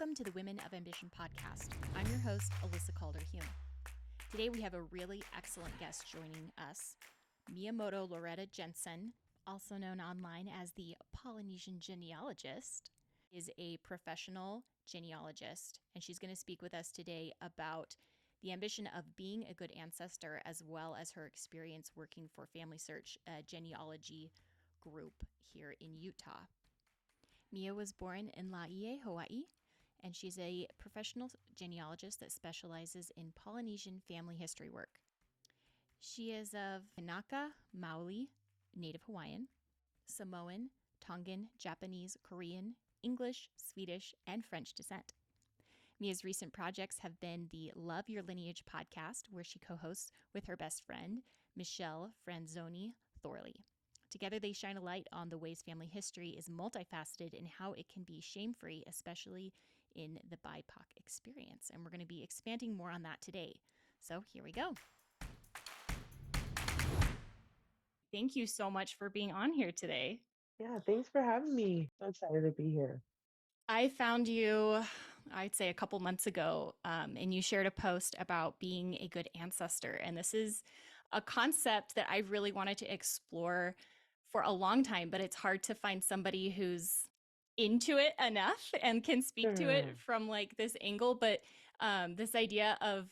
Welcome to the Women of Ambition podcast. I'm your host, Alyssa Calder Hulme. Today we have a really excellent guest joining us, Miyamoto Loretta Jensen, also known online as the Polynesian Genealogist, is a professional genealogist, and she's going to speak with us today about the ambition of being a good ancestor as well as her experience working for Family Search, a genealogy group here in Utah. Mia was born in Laie, Hawaii, and she's a professional genealogist that specializes in Polynesian family history work. She is of Kanaka, Maoli, Native Hawaiian, Samoan, Tongan, Japanese, Korean, English, Swedish, and French descent. Mia's recent projects have been the Love Your Lineage podcast, where she co-hosts with her best friend, Michelle Franzoni Thorley. Together, they shine a light on the ways family history is multifaceted and how it can be shame-free, especially in the BIPOC experience. And we're going to be expanding more on that today. So here we go. Thank you so much for being on here today. Yeah, thanks for having me. So excited to be here. I found you, I'd say a couple months ago, and you shared a post about being a good ancestor. And this is a concept that I really wanted to explore for a long time, but it's hard to find somebody who's into it enough and can speak to it Sure. from like this angle. But this idea of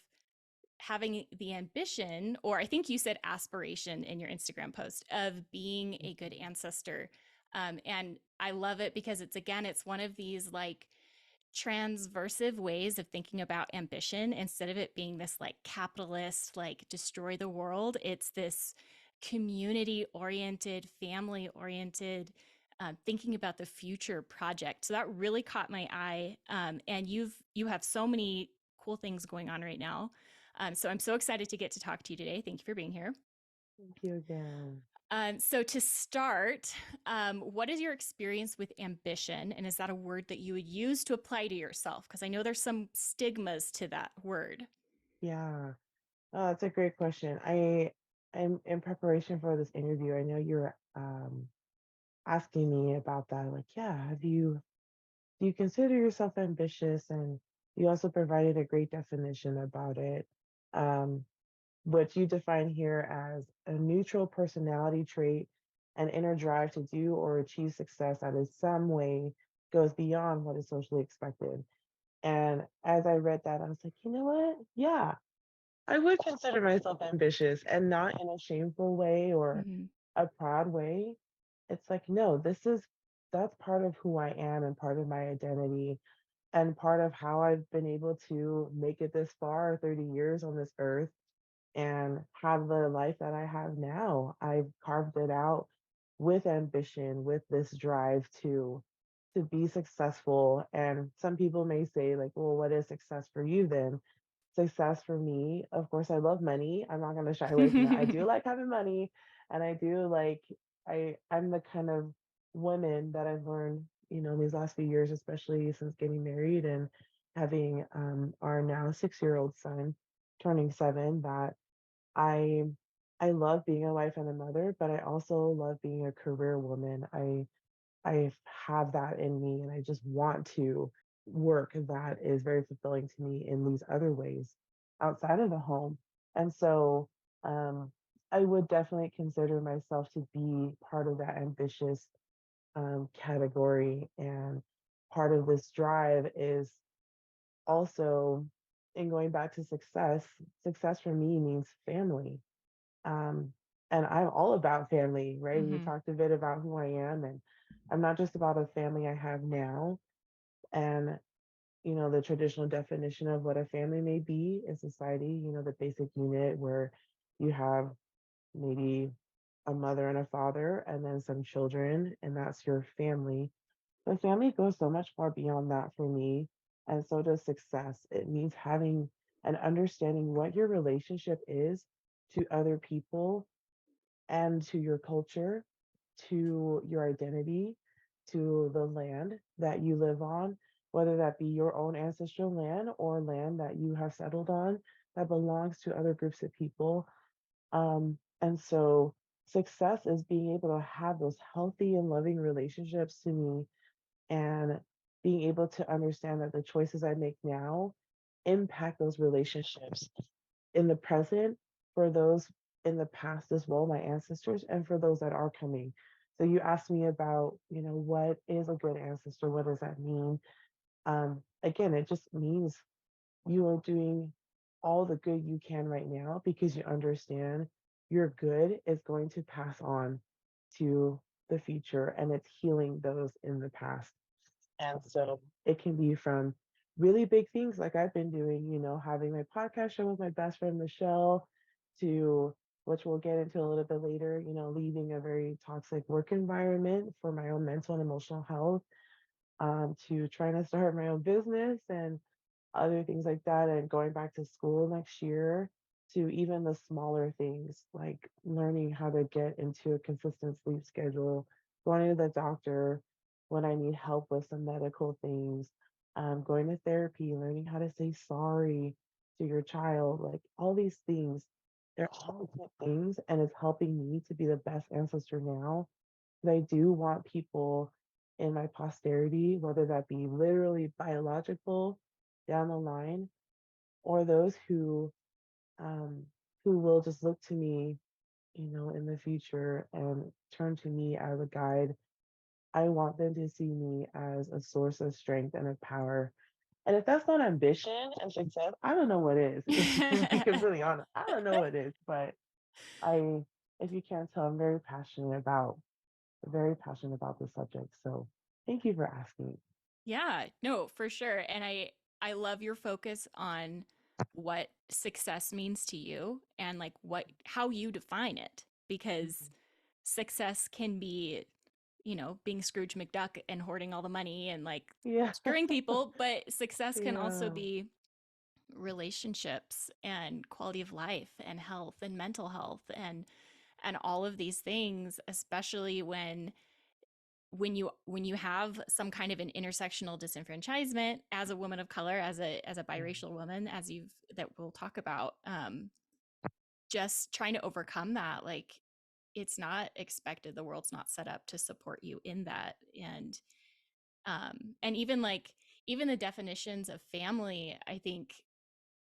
having the ambition, or I think you said aspiration in your Instagram post, of being a good ancestor. And I love it because it's one of these like transversive ways of thinking about ambition. Instead of it being this like capitalist, like destroy the world, it's this community oriented, family oriented, thinking about the future project. So that really caught my eye. And you have so many cool things going on right now. So I'm so excited to get to talk to you today. Thank you for being here. Thank you again. So to start, what is your experience with ambition? And is that a word that you would use to apply to yourself? Because I know there's some stigmas to that word. Yeah. Oh, that's a great question. I'm in preparation for this interview. I know you're asking me about that. Like, yeah, do you consider yourself ambitious? And you also provided a great definition about it. Um, what you define here as a neutral personality trait, an inner drive to do or achieve success that in some way goes beyond what is socially expected. And as I read that, I was like, you know what? Yeah, I would consider myself ambitious and not in a shameful way or Mm-hmm. a proud way. It's like, no, that's part of who I am and part of my identity and part of how I've been able to make it this far, 30 years on this earth and have the life that I have now. I've carved it out with ambition, with this drive to be successful. And some people may say like, well, what is success for you then? Success for me, of course, I love money. I'm not going to shy away from that. I do like having money, and I do like I'm the kind of woman that I've learned, these last few years, especially since getting married and having our now 6-year-old son turning 7, that I I love being a wife and a mother, but I also love being a career woman. I have that in me, and I just want to work that is very fulfilling to me in these other ways outside of the home. And so um, I would definitely consider myself to be part of that ambitious category. And part of this drive is also, in going back to success, success for me means family. Um, and I'm all about family, right? We Mm-hmm. talked a bit about who I am, and I'm not just about a family I have now. And, the traditional definition of what a family may be in society, the basic unit where you have maybe a mother and a father and then some children, and that's your family. But family goes so much more beyond that for me. And so does success. It means having and understanding what your relationship is to other people and to your culture, to your identity, to the land that you live on, whether that be your own ancestral land or land that you have settled on that belongs to other groups of people. And so success is being able to have those healthy and loving relationships to me. And being able to understand that the choices I make now impact those relationships in the present, for those in the past as well, my ancestors, and for those that are coming. So you asked me about, what is a good ancestor? What does that mean? Again, it just means you are doing all the good you can right now because you understand your good is going to pass on to the future, and it's healing those in the past. And so it can be from really big things like I've been doing, having my podcast show with my best friend Michelle, to which we'll get into a little bit later, leaving a very toxic work environment for my own mental and emotional health, to trying to start my own business and other things like that, and going back to school next year, to even the smaller things like learning how to get into a consistent sleep schedule, going to the doctor when I need help with some medical things, going to therapy, learning how to say sorry to your child, like all these things. They're all good things, and it's helping me to be the best ancestor now. But I do want people in my posterity, whether that be literally biological down the line, or those um, who will just look to me, in the future and turn to me as a guide. I want them to see me as a source of strength and of power. And if that's not ambition and success, I don't know what is. To be completely honest, I don't know what is. But I, if you can't tell, I'm very passionate about this subject. So thank you for asking. Yeah, no, for sure. And I love your focus on what success means to you and like what how you define it, because Mhm. success can be, being Scrooge McDuck and hoarding all the money and like Yeah. screwing people, but success can also Yeah. be relationships and quality of life and health and mental health and all of these things, especially when you have some kind of an intersectional disenfranchisement as a woman of color, as a biracial woman, as you've that we'll talk about, just trying to overcome that. Like, it's not expected, the world's not set up to support you in that. And even like even the definitions of family, I think,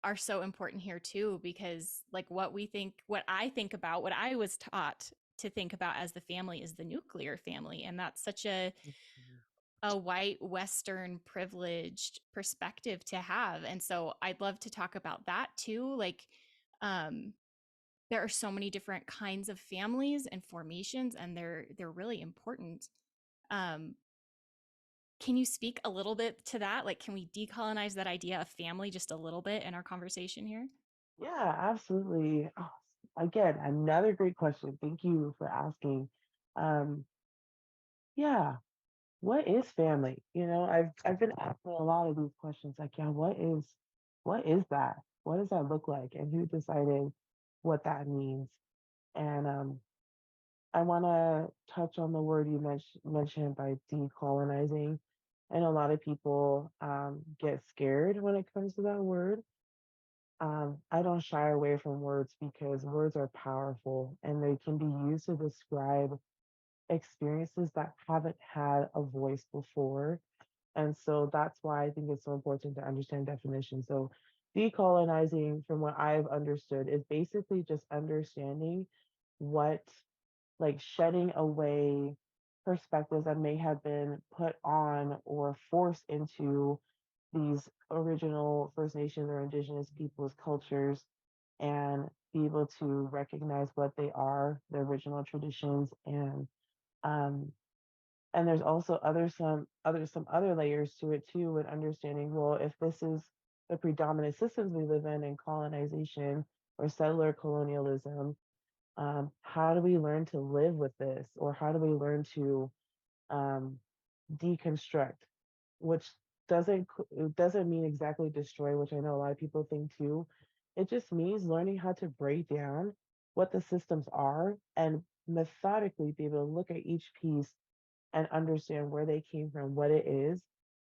are so important here too, because like what I think about, what I was taught to think about as the family is the nuclear family, and that's such a white Western privileged perspective to have. And so I'd love to talk about that too. Like, um, there are so many different kinds of families and formations, and they're really important. Um, can you speak a little bit to that? Like, can we decolonize that idea of family just a little bit in our conversation here? Yeah, absolutely. Oh, again, another great question. Thank you for asking. Um, yeah, what is family? I've been asking a lot of these questions, like, yeah, what is that? What does that look like? And who decided what that means? And I want to touch on the word you mentioned by decolonizing. And a lot of people get scared when it comes to that word. I don't shy away from words because words are powerful and they can be used to describe experiences that haven't had a voice before. And so that's why I think it's so important to understand definition. So, decolonizing, from what I've understood, is basically just understanding what, like, shedding away perspectives that may have been put on or forced into these original First Nations or Indigenous peoples' cultures, and be able to recognize what they are, the original traditions, um, and there's also some other layers to it too, with understanding, well, if this is the predominant systems we live in colonization or settler colonialism, how do we learn to live with this, or how do we learn to um, deconstruct, which it doesn't mean exactly destroy, which I know a lot of people think too. It just means learning how to break down what the systems are and methodically be able to look at each piece and understand where they came from, what it is,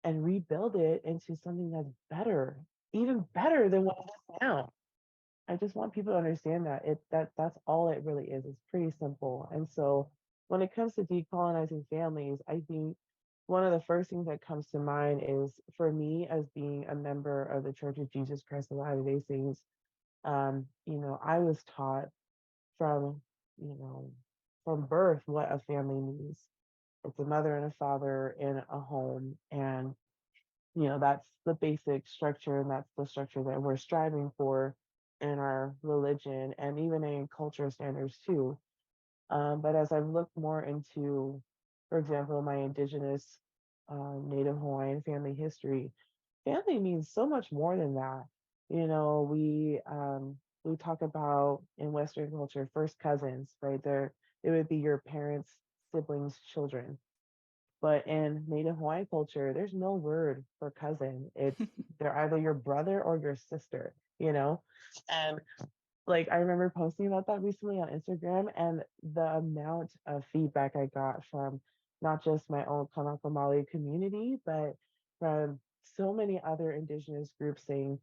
and rebuild it into something that's better, even better than what it is now. I just want people to understand that that's all it really is. It's pretty simple. And so when it comes to decolonizing families, I think one of the first things that comes to mind is for me as being a member of the Church of Jesus Christ of Latter-day Saints. I was taught from, you know, from birth what a family means. It's a mother and a father in a home, and that's the basic structure, and that's the structure that we're striving for in our religion and even in cultural standards too. But as I've looked more into, for example, my indigenous Native Hawaiian family history, family means so much more than that. We talk about in Western culture first cousins, right? It would be your parents' siblings' children. But in Native Hawaiian culture, there's no word for cousin. They're either your brother or your sister, you know? And like I remember posting about that recently on Instagram, and the amount of feedback I got from not just my own Kanaka Maoli community, but from so many other indigenous groups saying,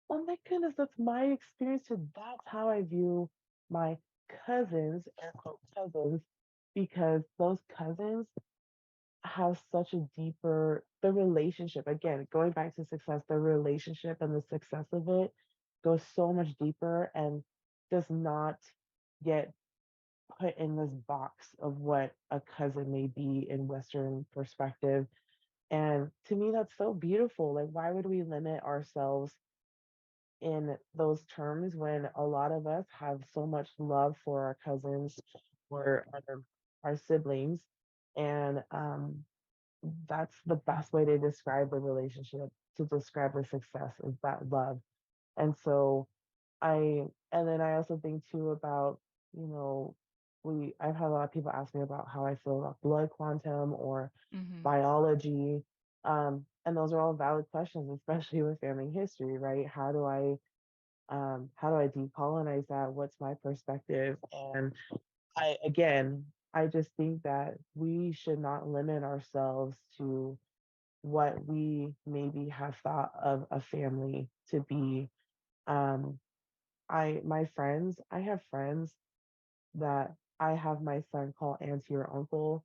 "Oh my goodness, that's my experience too. That's how I view my cousins, air quote cousins, because those cousins have such a deeper the relationship, again, going back to success, the relationship and the success of it goes so much deeper and does not get put in this box of what a cousin may be in Western perspective. And to me, that's so beautiful. Like, why would we limit ourselves in those terms when a lot of us have so much love for our cousins or our siblings? And that's the best way to describe the relationship, to describe the success is that love. And so and then I also think too about, you know, I've had a lot of people ask me about how I feel about blood quantum or Mm-hmm. biology. And those are all valid questions, especially with family history, right? How do I decolonize that? What's my perspective? And I just think that we should not limit ourselves to what we maybe have thought of a family to be. Um, I have friends that I have my son call auntie or uncle,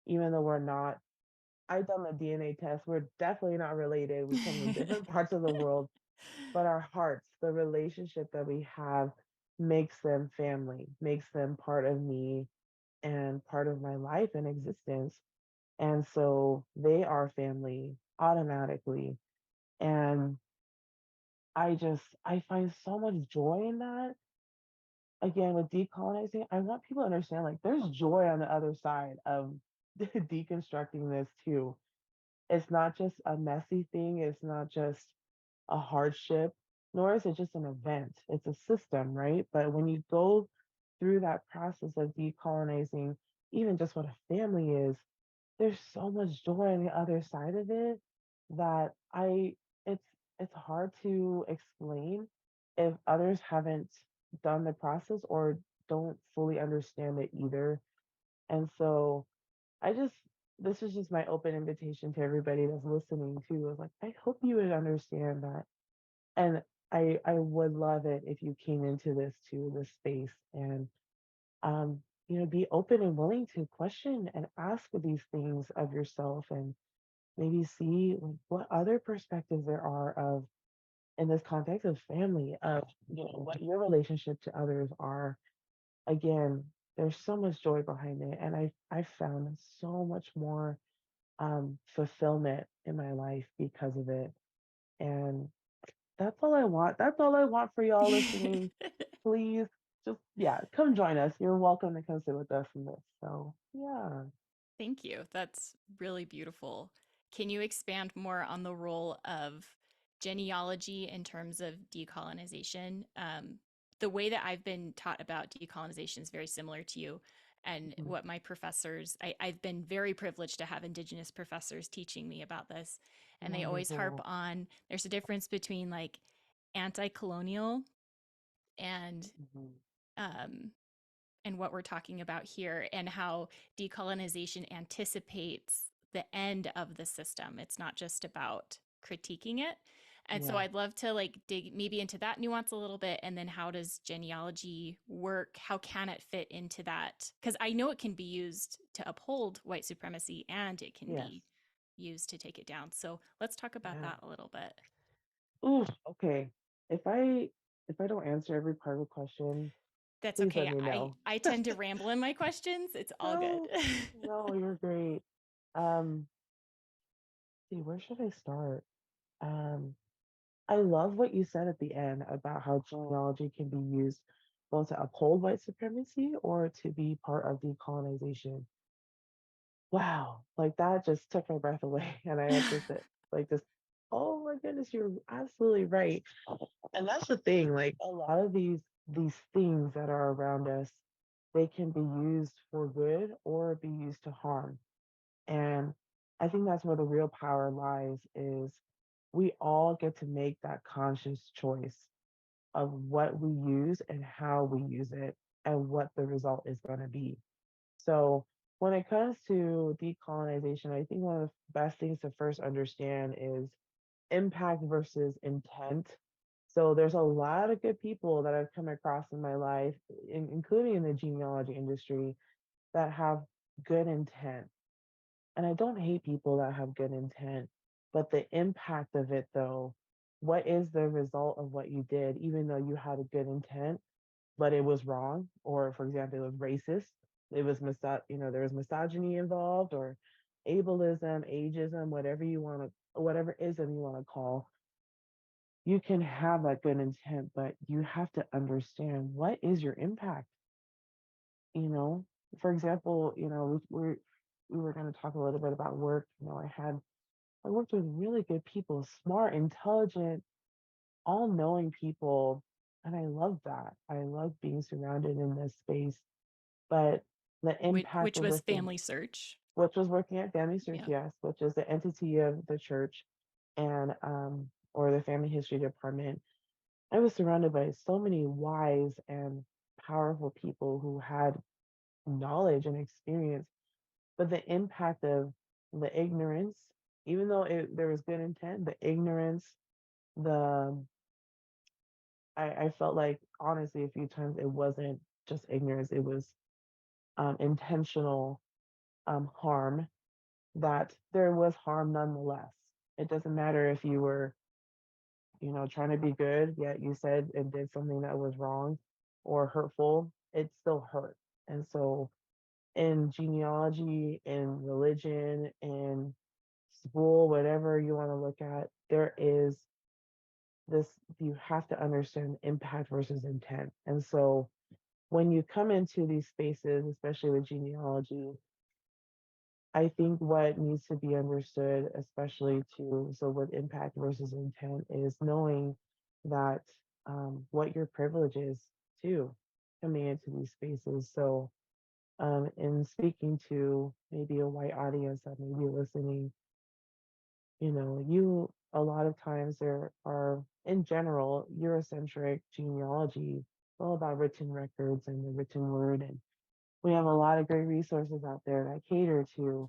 even though we're not. I've done the DNA test. We're definitely not related. We come from different parts of the world, but our hearts, the relationship that we have makes them family, makes them part of me and part of my life and existence. And so they are family automatically. And I find so much joy in that. Again, with decolonizing, I want people to understand like there's joy on the other side of deconstructing this too. It's not just a messy thing, it's not just a hardship, nor is it just an event. It's a system, right? But when you go through that process of decolonizing, even just what a family is, there's so much joy on the other side of it that it's it's hard to explain if others haven't done the process or don't fully understand it either. And so I just this is just my open invitation to everybody that's listening too. Is like I hope you would understand that. And I would love it if you came into this space and be open and willing to question and ask these things of yourself and maybe see like, what other perspectives there are of in this context of family of what your relationship to others are. Again, there's so much joy behind it, and I found so much more fulfillment in my life because of it. And that's all I want. That's all I want for y'all listening. Please just, yeah, come join us. You're welcome to come sit with us in this. So, yeah. Thank you. That's really beautiful. Can you expand more on the role of genealogy in terms of decolonization? The way that I've been taught about decolonization is very similar to you. And Mhm. what my professors, I've been very privileged to have Indigenous professors teaching me about this. And they always harp Wonderful. on there's a difference between like anti colonial and Mhm. um, and what we're talking about here and how decolonization anticipates the end of the system. It's not just about critiquing it. And so Yeah. I'd love to like dig maybe into that nuance a little bit and then how does genealogy work? How can it fit into that? Cuz I know it can be used to uphold white supremacy and it can Yes. be used to take it down. So let's talk about Yeah. that a little bit. Ooh, okay. If I don't answer every part of the question, That's please let okay. me I know. I tend to ramble in my questions. It's all good. No, no, you're great. Um, see, where should I start? Um, I love what you said at the end about how genealogy can be used both to uphold white supremacy or to be part of decolonization. Wow, like that just took my breath away. And I had to sit, like, just, oh my goodness, you're absolutely right. And that's the thing, like a lot of these things that are around us, they can be used for good or be used to harm. And I think that's where the real power lies is we all get to make that conscious choice of what we use and how we use it and what the result is going to be. So when it comes to decolonization, I think one of the best things to first understand is impact versus intent. So there's a lot of good people that I've come across in my life, including in the genealogy industry, that have good intent. And I don't hate people that have good intent, but the impact of it though, what is the result of what you did, even though you had a good intent, but it was wrong, or for example, it was racist, it was there was misogyny involved, or ableism, ageism, whatever you want to, whatever ism you want to call. You can have that good intent, but you have to understand what is your impact. You know, for example, we were going to talk a little bit about work. I worked with really good people, smart, intelligent, all knowing people. And I love that. I love being surrounded in this space. But the impact Which of was working, Family Search. which was working at Family Search, Yeah. yes, which is the entity of the church and or the family history department. I was surrounded by so many wise and powerful people who had knowledge and experience, but the impact of the ignorance, even though there was good intent, the ignorance, the I felt like honestly a few times it wasn't just ignorance, it was intentional harm, that there was harm nonetheless. It doesn't matter if you were, trying to be good, yet you said and did something that was wrong or hurtful, it still hurt. And so in genealogy, in religion, in school, whatever you want to look at, there is this, you have to understand impact versus intent. And so when you come into these spaces, especially with genealogy, I think what needs to be understood, especially to so with impact versus intent, is knowing that what your privilege is too coming into these spaces. So, in speaking to maybe a white audience that may be listening, you a lot of times there are, in general, Eurocentric genealogy, all about written records and the written word, and we have a lot of great resources out there that cater to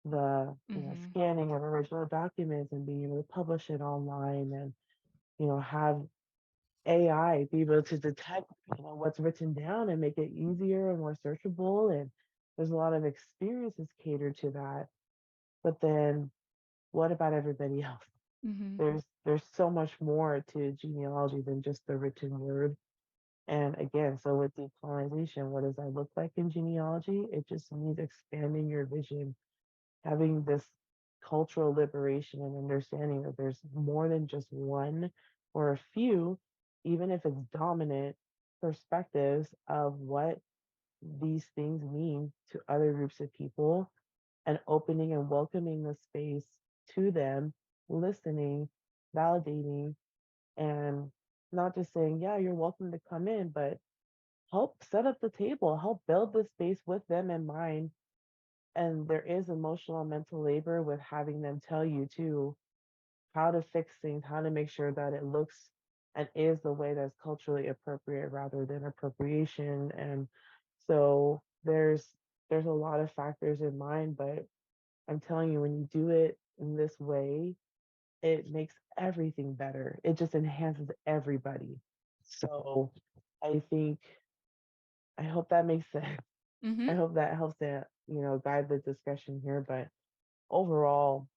the Mm-hmm. scanning of original documents and being able to publish it online and have AI be able to detect what's written down and make it easier and more searchable, and there's a lot of experiences catered to that. But then what about everybody else? Mm-hmm. There's so much more to genealogy than just the written word. And again, so with decolonization, what does that look like in genealogy? It just means expanding your vision, having this cultural liberation and understanding that there's more than just one or a few, even if it's dominant perspectives of what these things mean to other groups of people, and opening and welcoming the space to them, listening, validating, and not just saying, yeah, you're welcome to come in, but help set up the table, help build the space with them in mind. And there is emotional and mental labor with having them tell you too how to fix things, how to make sure that it looks and is the way that's culturally appropriate rather than appropriation. And so there's a lot of factors in mind, but I'm telling you, when you do it in this way, it makes everything better. It just enhances everybody. So I think, I hope that makes sense. Mm-hmm. I hope that helps to, guide the discussion here. But overall,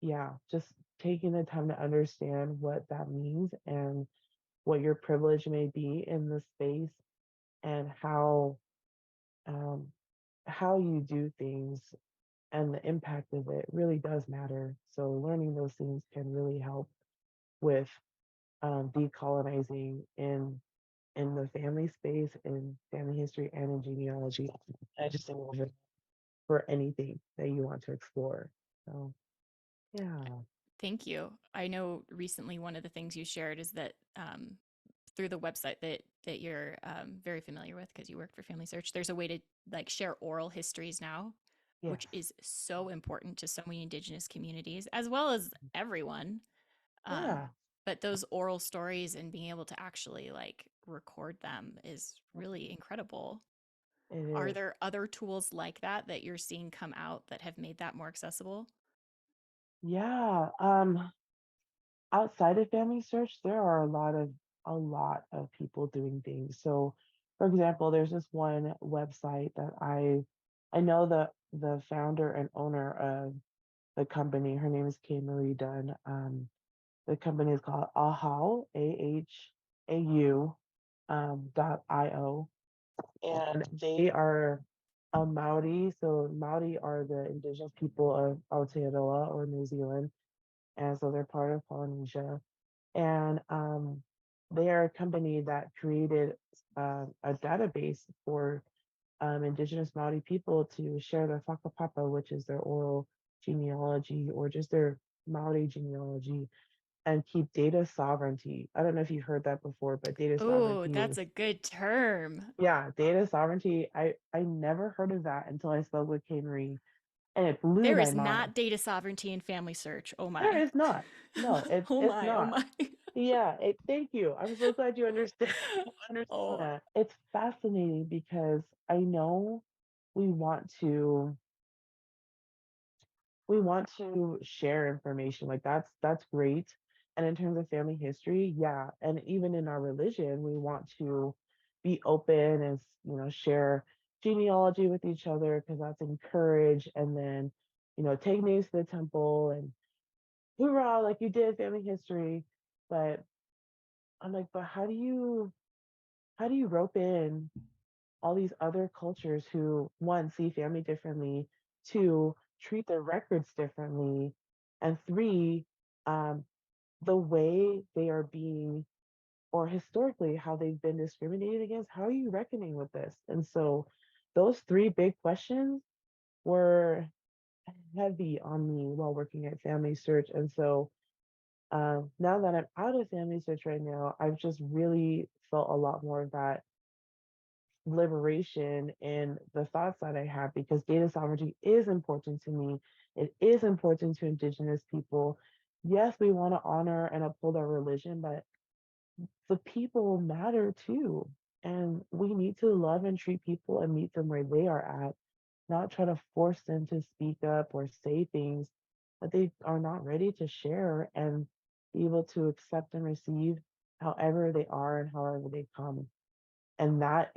yeah, just taking the time to understand what that means and what your privilege may be in the space and um, how you do things and the impact of it really does matter. So learning those things can really help with decolonizing in the family space, in family history, and in genealogy. I just think over for anything that you want to explore. So yeah, Thank you. I know recently one of the things you shared is that through the website that you're very familiar with because you work for Family Search, there's a way to like share oral histories now, yes, which is so important to so many Indigenous communities as well as everyone. Um, yeah, but those oral stories and being able to actually like record them is really incredible. it Are is. there other tools like that that you're seeing come out that have made that more accessible? Yeah. Outside of family search, there are a lot of people doing things. So, for example, there's this one website that I know the founder and owner of the company. Her name is Kay Marie Dunn. The company is called Ahau, AHAU, .io, and they are a Maori. So Maori are the indigenous people of Aotearoa or New Zealand, and so they're part of Polynesia. And they are a company that created a database for indigenous Maori people to share their whakapapa, which is their oral genealogy or just their Maori genealogy, and keep data sovereignty. I don't know if you've heard that before, but data Oh, sovereignty that's is, a good term. yeah, data sovereignty. I never heard of that until I spoke with Kay Marie, and it blew There my is mind. not data sovereignty in family search. Oh There my. is not. No, Oh it's my. Oh not. my. Yeah, thank you. I'm so glad you understand understand Oh. that. It's fascinating because I know we want to we want to share information. Like that's great. And in terms of family history, yeah, and even in our religion, we want to be open and share genealogy with each other because that's encouraged. And then take names to the temple and hoorah, like you did family history. But I'm like, but how do you rope in all these other cultures who, one, see family differently, two, treat their records differently, and three, um, the way they are being, or historically how they've been discriminated against? How are you reckoning with this? And so those three big questions were heavy on me while working at Family Search. And so now that I'm out of Family Search right now, I've just really felt a lot more of that liberation in the thoughts that I have because data sovereignty is important to me. It is important to Indigenous people. Yes, we want to honor and uphold our religion, but the people matter too. And we need to love and treat people and meet them where they are at, not try to force them to speak up or say things that they are not ready to share and be able to accept and receive however they are and however they come. And that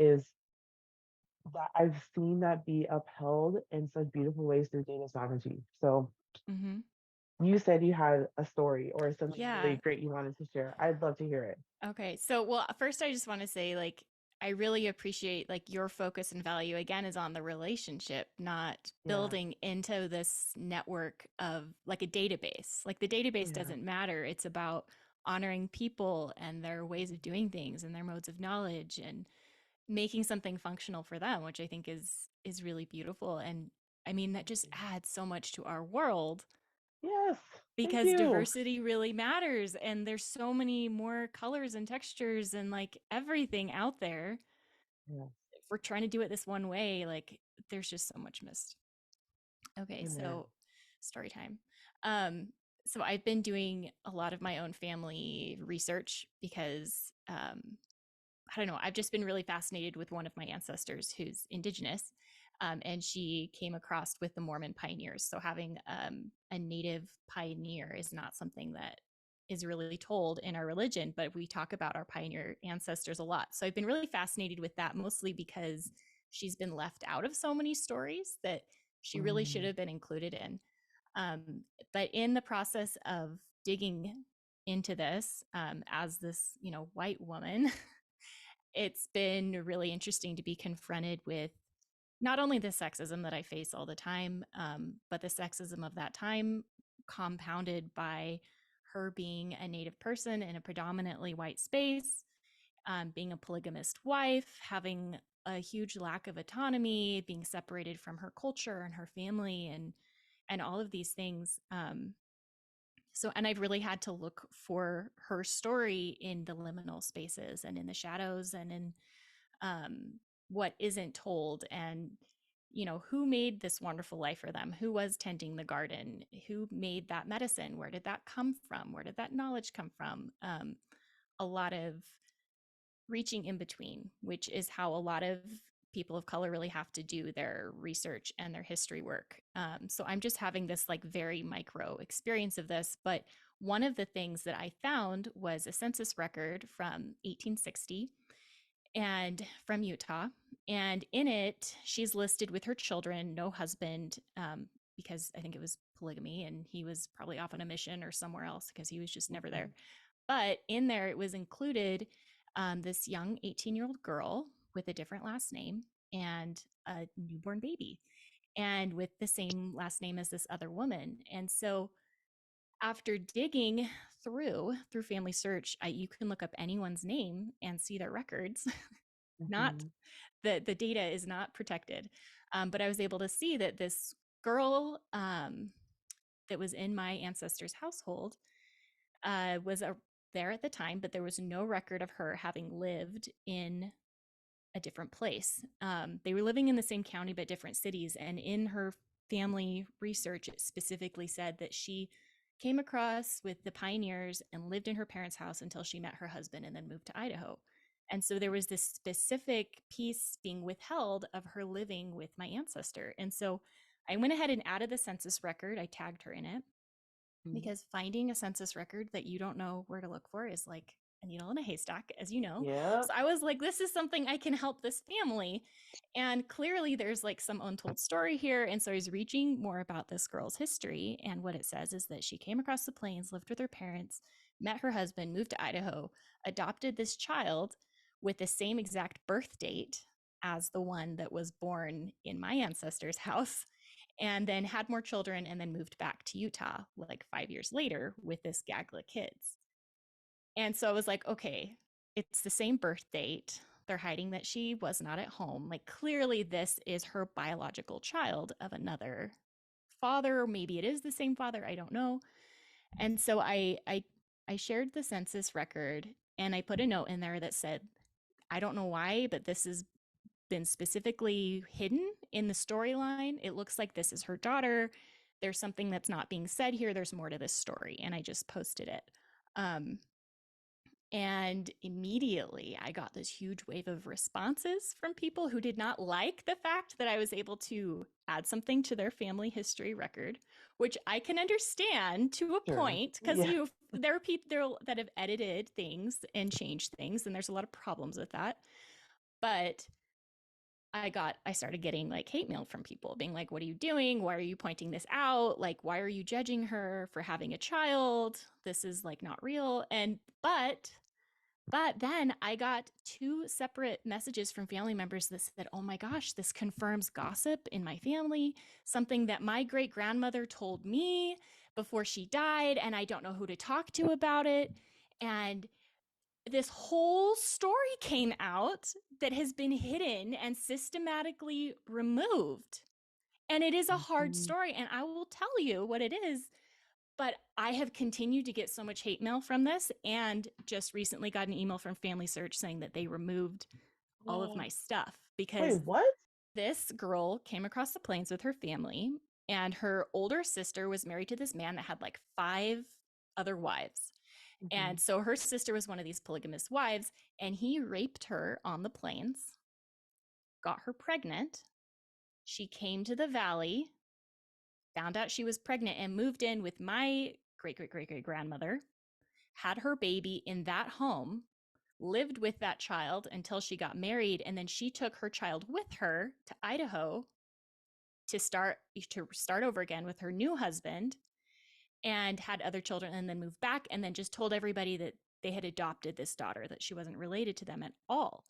I've seen that be upheld in such beautiful ways through data sovereignty. So Hmm. you said you had a story or something really Yeah. great you wanted to share. I'd love to hear it. Okay. So, well, first I just want to say like I really appreciate like your focus and value again is on the relationship, not Yeah, building into this network of like a database. Like the database yeah, doesn't matter. It's about honoring people and their ways of doing things and their modes of knowledge and making something functional for them, which I think is really beautiful. And I mean that just adds so much to our world yes, thank because you. diversity really matters and there's so many more colors and textures and like everything out there. Yeah, If we're trying to do it this one way, like there's just so much missed. Okay, amen. so story time. Um, so I've been doing a lot of my own family research because I don't know, I've just been really fascinated with one of my ancestors who's indigenous. And she came across with the Mormon pioneers. So having a native pioneer is not something that is really told in our religion, but we talk about our pioneer ancestors a lot. So I've been really fascinated with that, mostly because she's been left out of so many stories that she really should Mm, have been included in. Um, but in the process of digging into this, as this, white woman, it's been really interesting to be confronted with not only the sexism that I face all the time, but the sexism of that time compounded by her being a Native person in a predominantly white space, being a polygamist wife, having a huge lack of autonomy, being separated from her culture and her family, and all of these things. And I've really had to look for her story in the liminal spaces and in the shadows and in what isn't told, and who made this wonderful life for them, who was tending the garden, who made that medicine, where did that come from, where did that knowledge come from. A lot of reaching in between, which is how a lot of people of color really have to do their research and their history work. So I'm just having this like very micro experience of this. But one of the things that I found was a census record from 1860 and from Utah. And in it, she's listed with her children, no husband, because I think it was polygamy and he was probably off on a mission or somewhere else because he was just never there. Mhm. But in there, it was included this young 18-year-old girl with a different last name and a newborn baby, and with the same last name as this other woman. And so after digging through family search, you can look up anyone's name and see their records. Not Mhm. the data is not protected, but I was able to see that this girl that was in my ancestor's household was there at the time, but there was no record of her having lived in a different place. They were living in the same county, but different cities. And in her family research, it specifically said that she came across with the pioneers and lived in her parents' house until she met her husband and then moved to Idaho. And so there was this specific piece being withheld of her living with my ancestor. And so I went ahead and added the census record. I tagged her in it Mhm. because finding a census record that you don't know where to look for is like a needle in a haystack, as you know. Yep. So I was like, this is something I can help this family. And clearly there's like some untold story here. And so I was reaching more about this girl's history. And what it says is that she came across the plains, lived with her parents, met her husband, moved to Idaho, adopted this child with the same exact birth date as the one that was born in my ancestor's house, and then had more children and then moved back to Utah like 5 years later with this gaggle of kids. And so I was like, okay, it's the same birth date. They're hiding that she was not at home. Like, clearly, this is her biological child of another father, or maybe it is the same father. I don't know. And so I shared the census record and I put a note in there that said, I don't know why, but this has been specifically hidden in the storyline. It looks like this is her daughter. There's something that's not being said here. There's more to this story. And I just posted it. Um, and immediately I got this huge wave of responses from people who did not like the fact that I was able to add something to their family history record, which I can understand to a Sure. point because Yeah. there are people there that have edited things and changed things, and there's a lot of problems with that. But I started getting like hate mail from people being like, what are you doing? Why are you pointing this out? Like, why are you judging her for having a child? This is like not real. But then I got two separate messages from family members that said, oh my gosh, this confirms gossip in my family, something that my great grandmother told me before she died, and I don't know who to talk to about it. And this whole story came out that has been hidden and systematically removed. And it is a hard Mhm. story. And I will tell you what it is. But I have continued to get so much hate mail from this, and just recently got an email from Family Search saying that they removed all of my stuff Wait, because what? this girl came across the plains with her family, and her older sister was married to this man that had like five other wives. And Mhm. so her sister was one of these polygamous wives, and he raped her on the plains, got her pregnant. She came to the valley, found out she was pregnant, and moved in with my great great great great grandmother, had her baby in that home, lived with that child until she got married, and then she took her child with her to Idaho to start over again with her new husband, and had other children, and then moved back, and then just told everybody that they had adopted this daughter, that she wasn't related to them at all.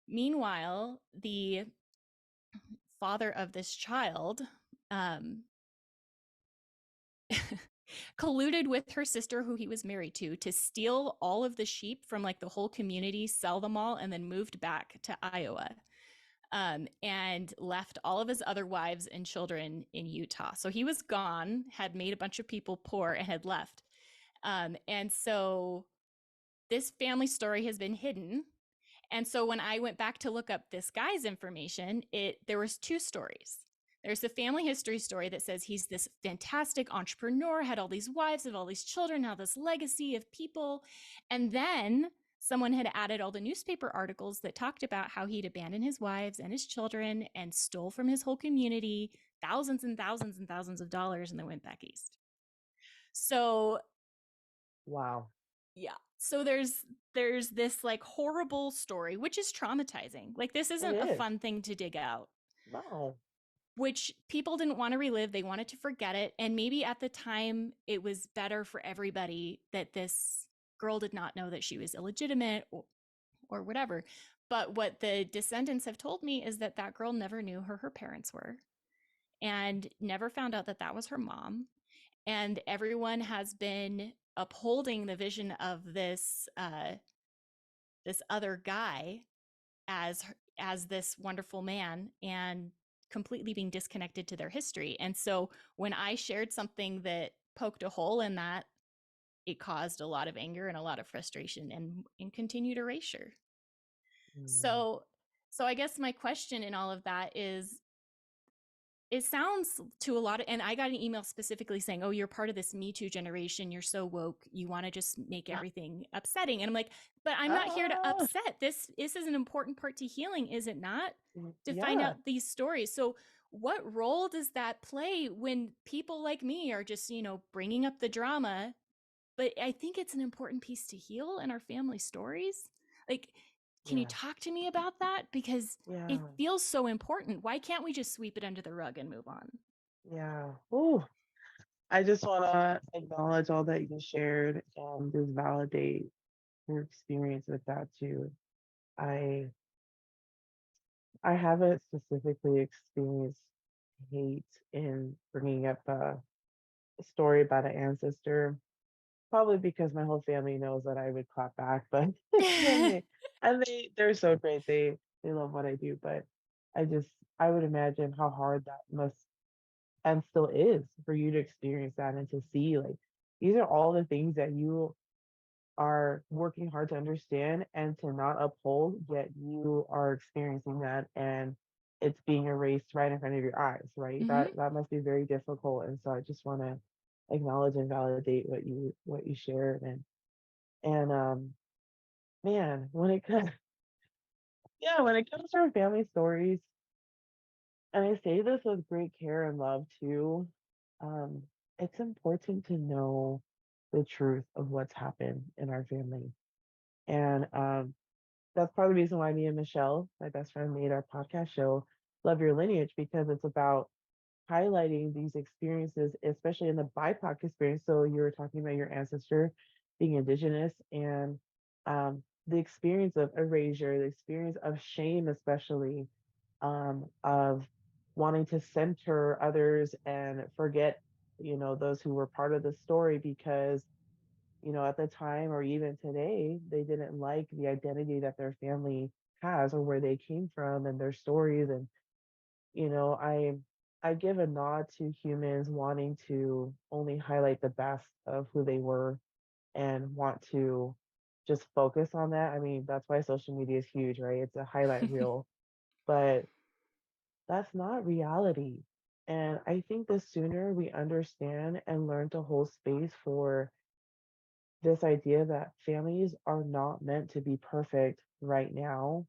Meanwhile, the father of this child um, colluded with her sister, who he was married to steal all of the sheep from like the whole community, sell them all, and then moved back to Iowa, and left all of his other wives and children in Utah. So he was gone, had made a bunch of people poor, and had left. And so this family story has been hidden. And so when I went back to look up this guy's information, there was two stories. There's the family history story that says he's this fantastic entrepreneur, had all these wives, had all these children, now this legacy of people. And then someone had added all the newspaper articles that talked about how he'd abandoned his wives and his children and stole from his whole community thousands and thousands and thousands of dollars, and then went back east. So Wow. yeah, so there's this like horrible story, which is traumatizing. Like, this It isn't a is. fun thing to dig out, No. which people didn't want to relive. They wanted to forget it. And maybe at the time it was better for everybody that this girl did not know that she was illegitimate, or whatever. But what the descendants have told me is that that girl never knew who her parents were, and never found out that that was her mom. And everyone has been upholding the vision of this other guy as as this wonderful man, and completely being disconnected to their history. And so when I shared something that poked a hole in that, it caused a lot of anger and a lot of frustration, and continued erasure. Mm. So I guess my question in all of that is, it sounds to a lot of, and I got an email specifically saying, oh, you're part of this Me Too generation, you're so woke, you want to just make everything upsetting. And I'm like, but I'm not here to Ah, upset. This is an important part to healing, is it not? To find yeah, out these stories. So what role does that play when people like me are just, bringing up the drama? But I think it's an important piece to heal in our family stories. Like, can you yeah, talk to me about that? Because it yeah, feels so important. Why can't we just sweep it under the rug and move on? yeah. Ooh, I just want to acknowledge all that you shared and just validate your experience with that too. I I haven't specifically experienced hate in bringing up a story about an ancestor, probably because my whole family knows that I would clap back, but and they're so great. They love what I do, but I just I would imagine how hard that must and still is for you to experience that and to see like these are all the things that you are working hard to understand and to not uphold, yet you are experiencing that and it's being erased right in front of your eyes, right? Mm-hmm. That must be very difficult. And so I just want to acknowledge and validate what you shared and man, when it comes yeah, when it comes to our family stories, and I say this with great care and love too, um, it's important to know the truth of what's happened in our family. And that's part of the reason why me and Michelle, my best friend, made our podcast show, Love Your Lineage, because it's about highlighting these experiences, especially in the BIPOC experience. So you were talking about your ancestor being indigenous and the experience of erasure, the experience of shame, especially of wanting to center others and forget, those who were part of the story because at the time or even today, they didn't like the identity that their family has or where they came from and their stories. And, I give a nod to humans wanting to only highlight the best of who they were and want to just focus on that. I mean, that's why social media is huge, right? It's a highlight reel, but that's not reality. And I think the sooner we understand and learn to hold space for this idea that families are not meant to be perfect right now,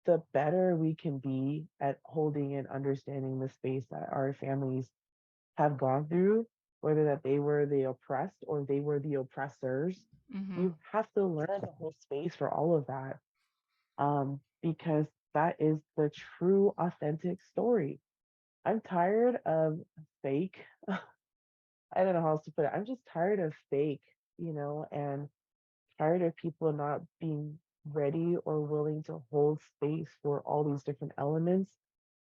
the better we can be at holding and understanding the space that our families have gone through, whether that they were the oppressed or they were the oppressors. Mm-hmm. You have to learn to hold space for all of that, because that is the true, authentic story. I'm tired of fake. I don't know how else to put it. I'm just tired of fake, and tired of people not being ready or willing to hold space for all these different elements.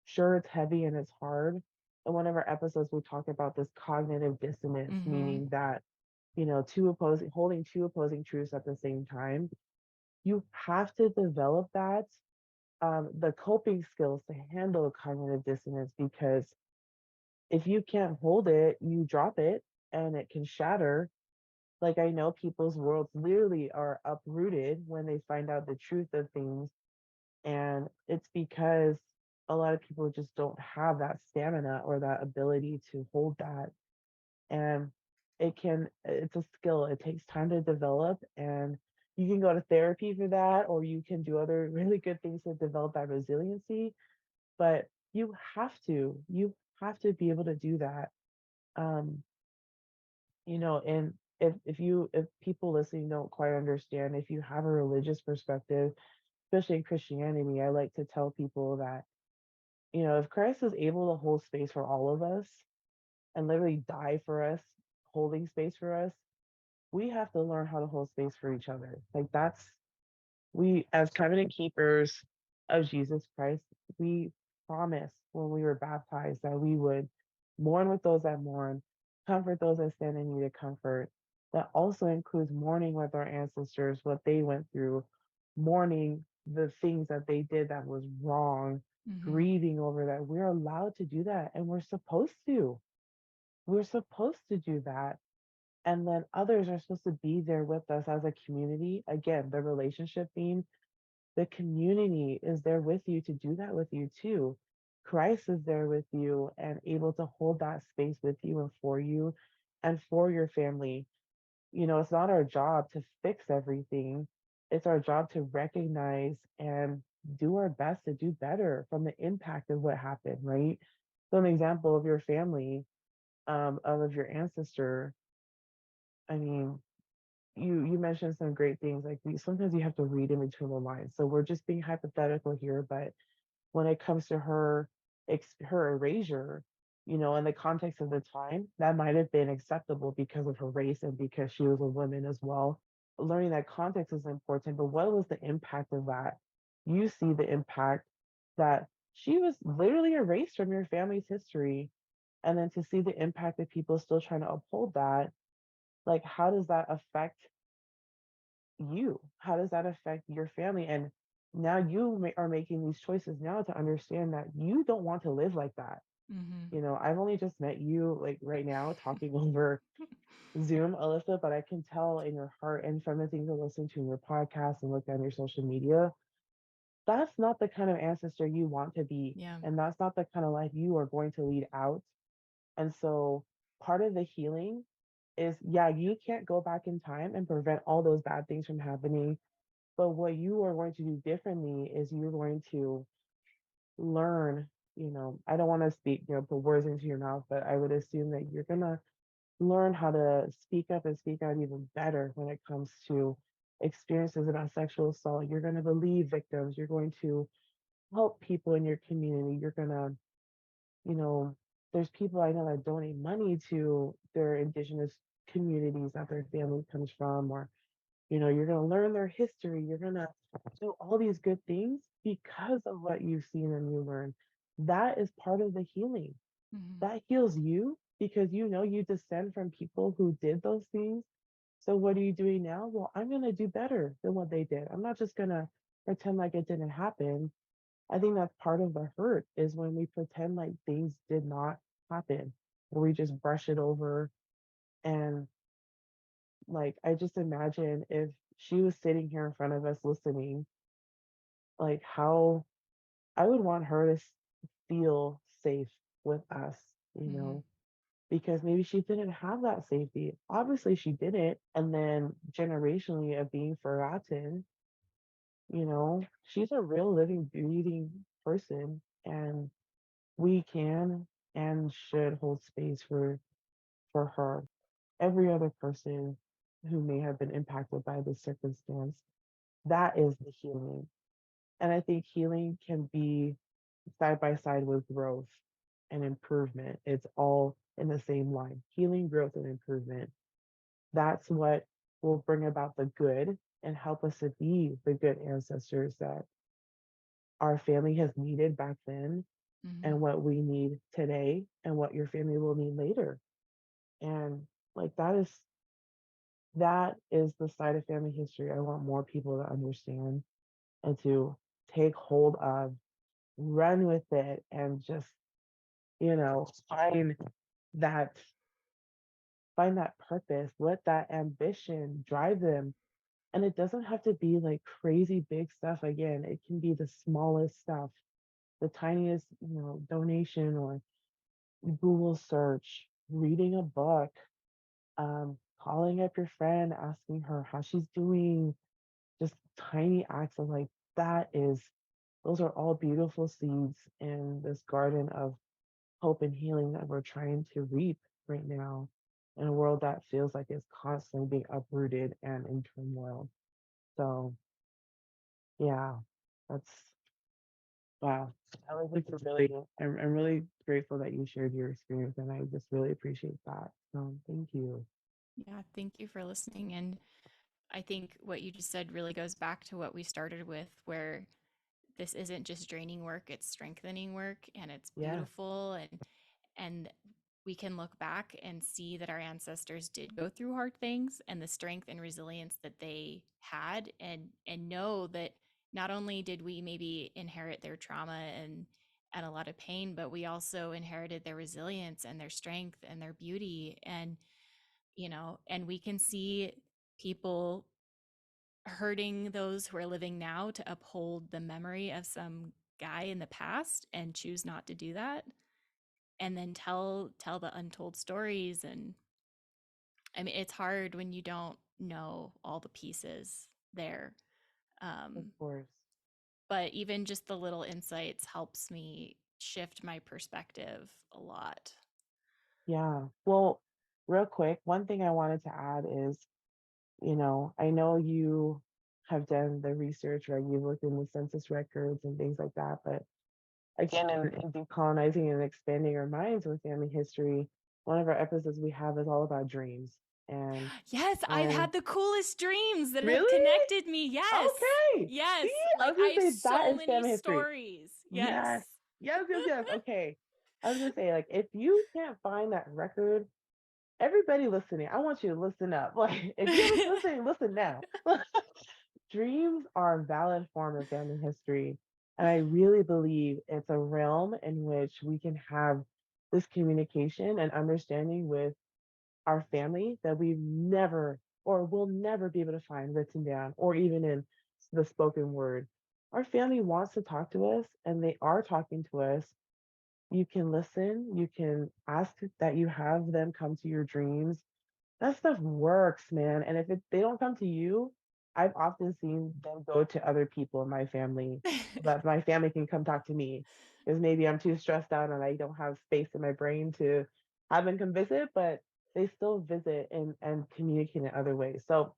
Sure, it's heavy and it's hard. In one of our episodes, we talk about this cognitive dissonance, Mm-hmm. meaning that, holding two opposing truths at the same time. You have to develop that, the coping skills to handle cognitive dissonance, because if you can't hold it, you drop it and it can shatter. Like, I know people's worlds literally are uprooted when they find out the truth of things. And it's because a lot of people just don't have that stamina or that ability to hold that. And it's a skill. It takes time to develop. And you can go to therapy for that, or you can do other really good things to develop that resiliency. But you have to be able to do that. Um, and if people listening don't quite understand, if you have a religious perspective, especially in Christianity, I like to tell people that, if Christ is able to hold space for all of us and literally die for us, holding space for us, we have to learn how to hold space for each other. Like, we, as covenant keepers of Jesus Christ, we promised when we were baptized that we would mourn with those that mourn, comfort those that stand in need of comfort. That also includes mourning with our ancestors, what they went through, mourning the things that they did that was wrong, Mm-hmm. grieving over that. We're allowed to do that, and we're supposed to. We're supposed to do that. And then others are supposed to be there with us as a community. Again, the relationship theme, the community is there with you to do that with you too. Christ is there with you and able to hold that space with you and for your family. It's not our job to fix everything. It's our job to recognize and do our best to do better from the impact of what happened, right? So an example of your family, of your ancestor, I mean, you mentioned some great things. Like, sometimes you have to read in between the lines. So we're just being hypothetical here, but when it comes to her erasure, in the context of the time, that might have been acceptable because of her race and because she was a woman as well. Learning that context is important, but what was the impact of that? You see the impact that she was literally erased from your family's history, and then to see the impact of people still trying to uphold that, like, how does that affect you? How does that affect your family? And now are making these choices now to understand that you don't want to live like that. Mm-hmm. I've only just met you, like, right now, talking over Zoom, Alyssa, but I can tell in your heart and from the things I listen to in your podcast and look on your social media, that's not the kind of ancestor you want to be. Yeah. And that's not the kind of life you are going to lead out. And so part of the healing is, yeah, you can't go back in time and prevent all those bad things from happening. But what you are going to do differently is you're going to learn, I don't want to speak, put words into your mouth, but I would assume that you're going to learn how to speak up and speak out even better when it comes to experiences about sexual assault. You're going to believe victims. You're going to help people in your community. You're going to, you know, there's people I know that donate money to their indigenous communities that their family comes from, or you're going to learn their history. You're going to do all these good things because of what you've seen and you learn. That is part of the healing. Mm-hmm. That heals you because you descend from people who did those things. So what are you doing now? Well, I'm going to do better than what they did. I'm not just going to pretend like it didn't happen. I think that's part of the hurt, is when we pretend like things did not happen, or we just brush it over. And, like, I just imagine if she was sitting here in front of us listening, like, how I would want her to feel safe with us, you Mm-hmm. know, because maybe she didn't have that safety. Obviously, she didn't. And then generationally of being forgotten, she's a real living, breathing person. And we can and should hold space for her. Every other person who may have been impacted by this circumstance, that is the healing. And I think healing can be side by side with growth. and improvement. It's all in the same line: healing, growth, and improvement. That's what will bring about the good and help us to be the good ancestors that our family has needed back then, and Hmm. what we need today, and what your family will need later. And like that is the side of family history I want more people to understand and to take hold of, run with it, and just, that find that purpose, let that ambition drive them. And it doesn't have to be like crazy big stuff. Again, it can be the smallest stuff, the tiniest, donation, or Google search, reading a book, calling up your friend, asking her how she's doing, just tiny acts of like that is those are all beautiful seeds in this garden of hope and healing that we're trying to reap right now in a world that feels like it's constantly being uprooted and in turmoil. So yeah, that's wow. I was like really I'm really grateful that you shared your experience, and I just really appreciate that. So thank you. Yeah, thank you for listening. And I think what you just said really goes back to what we started with, where this isn't just draining work, it's strengthening work, and it's Yes, beautiful. And we can look back and see that our ancestors did go through hard things, and the strength and resilience that they had, and know that not only did we maybe inherit their trauma and a lot of pain, but we also inherited their resilience and their strength and their beauty. And and we can see people hurting those who are living now to uphold the memory of some guy in the past and choose not to do that, and then tell the untold stories. And I mean, it's hard when you don't know all the pieces there. of um, course. but even just the little insights helps me shift my perspective a lot. Yeah. Well, real quick, one thing I wanted to add is, I know you have done the research, right? You've looked in the census records and things like that. But again, in decolonizing and expanding our minds with family history, one of our episodes we have is all about dreams. And Yes, I've and had the coolest dreams that have really? connected me. Yes. Okay. Yes. See, I Like was I gonna have say that so is many family history. stories. Yes. Yes. Yes, yes, yes. Okay. I was gonna say, like, if you can't find that record, everybody listening, I want you to listen up. Like, if you haven't listened, listen now. Dreams are a valid form of family history. And I really believe it's a realm in which we can have this communication and understanding with our family that we've never or will never be able to find written down or even in the spoken word. Our family wants to talk to us, and they are talking to us. You can listen, you can ask that you have them come to your dreams. That stuff works, man. And if they don't come to you, I've often seen them go to other people in my family so that my family can come talk to me, because maybe I'm too stressed out and I don't have space in my brain to have them come visit, but they still visit and communicate in other ways. So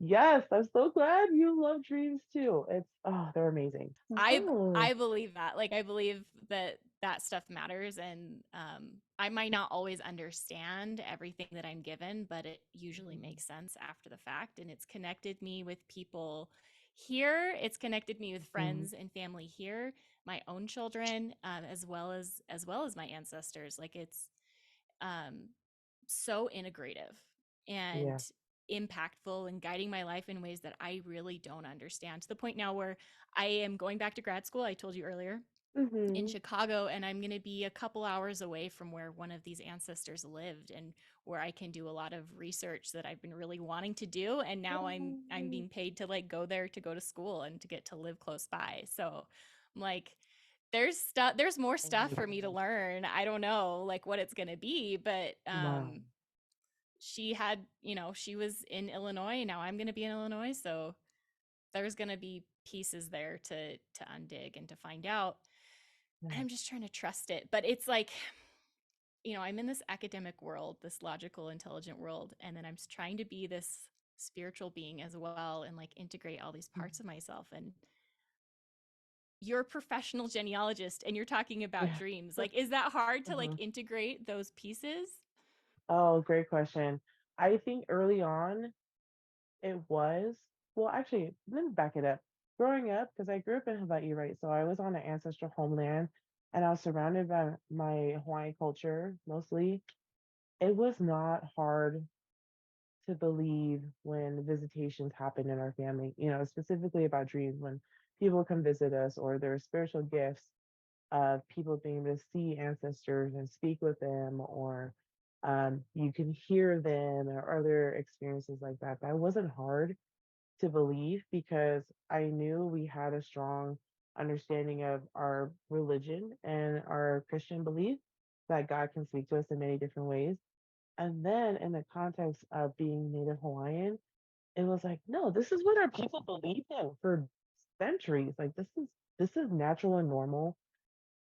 yes, I'm so glad you love dreams too. It's they're amazing. I Oh. I believe that. Like I believe that that stuff matters, and I might not always understand everything that I'm given, but it usually Mhm. makes sense after the fact, and it's connected me with people here. It's connected me with Mhm. friends and family here, my own children, as well as my ancestors. Like it's um, so integrative and Yeah. impactful and guiding my life in ways that I really don't understand, to the point now where I am going back to grad school. I told you earlier, in Hmm. Chicago, and I'm going to be a couple hours away from where one of these ancestors lived, and where I can do a lot of research that I've been really wanting to do. And now I'm being paid to like go there to go to school and to get to live close by. So I'm like, there's more Oh stuff my for me to gosh. learn. I don't know like what it's going to be, but Wow. she was in Illinois. Now I'm going to be in Illinois, so there's going to be pieces there to undig and to find out. And Yeah. I'm just trying to trust it. But it's like, I'm in this academic world, this logical, intelligent world, and then I'm trying to be this spiritual being as well, and like integrate all these Mhm. parts of myself. And you're a professional genealogist and you're talking about Yeah. dreams. Like, is that hard to like Uh-huh. integrate those pieces? Oh, great question. I think early on it was, well, actually, let me back it up. Growing up, because I grew up in Hawaii, right? So I was on the ancestral homeland and I was surrounded by my Hawaiian culture mostly. It was not hard to believe when visitations happen in our family, specifically about dreams when people come visit us or there are spiritual gifts of people being able to see ancestors and speak with them or you can hear them or other experiences like that. That wasn't hard to believe because I knew we had a strong understanding of our religion and our Christian belief that God can speak to us in many different ways. And then in the context of being Native Hawaiian, it was like, no, this is what our people believed in for centuries. Like this is natural and normal.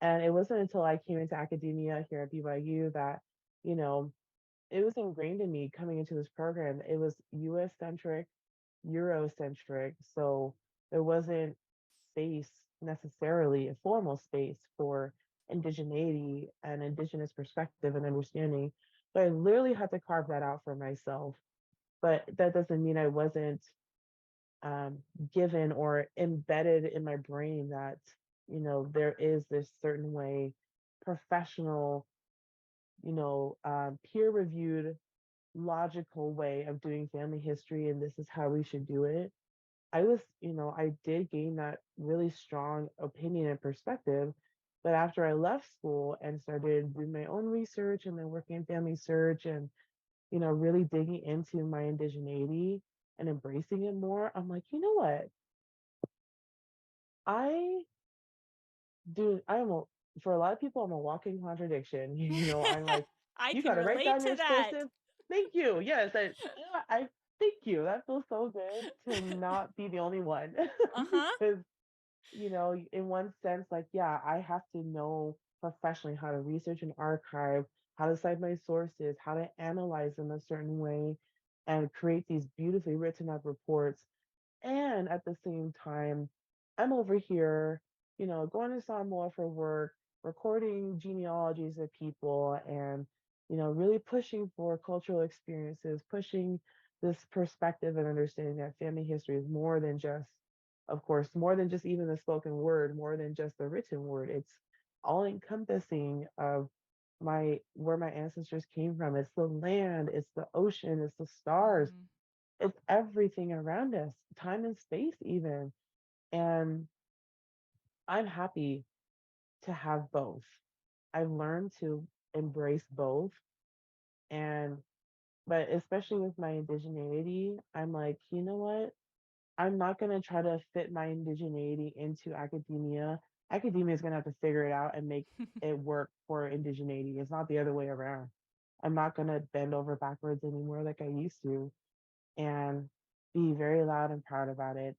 And it wasn't until I came into academia here at BYU that, you know, it was ingrained in me coming into this program. It was US centric, Eurocentric. So there wasn't space necessarily, a formal space for indigeneity and indigenous perspective and understanding. So I literally had to carve that out for myself. But that doesn't mean I wasn't um, given or embedded in my brain that, there is this certain way, professional, peer reviewed, logical way of doing family history, and this is how we should do it. I did gain that really strong opinion and perspective. But after I left school and started doing my own research and then working in family search and, really digging into my indigeneity and embracing it more, I'm like, you know what? I for a lot of people, I'm a walking contradiction. I'm like, I you can got to write relate down to your that. sources. Thank you. Yes, I thank you. That feels so good to not be the only one Uh-huh. because in one sense, like, yeah, I have to know professionally how to research and archive, how to cite my sources, how to analyze them a certain way, and create these beautifully written up reports. And at the same time, I'm over here, going to Samoa for work, recording genealogies of people, and, really pushing for cultural experiences, pushing this perspective and understanding that family history is more than just, of course, more than just even the spoken word, more than just the written word. It's all encompassing of where my ancestors came from. It's the land, it's the ocean, it's the stars, Mm. it's everything around us, time and space, even. And I'm happy to have both. I've learned to embrace both. And, but especially with my indigeneity, I'm like, you know what? I'm not going to try to fit my indigeneity into academia. Academia is going to have to figure it out and make it work for indigeneity. It's not the other way around. I'm not going to bend over backwards anymore like I used to and be very loud and proud about it.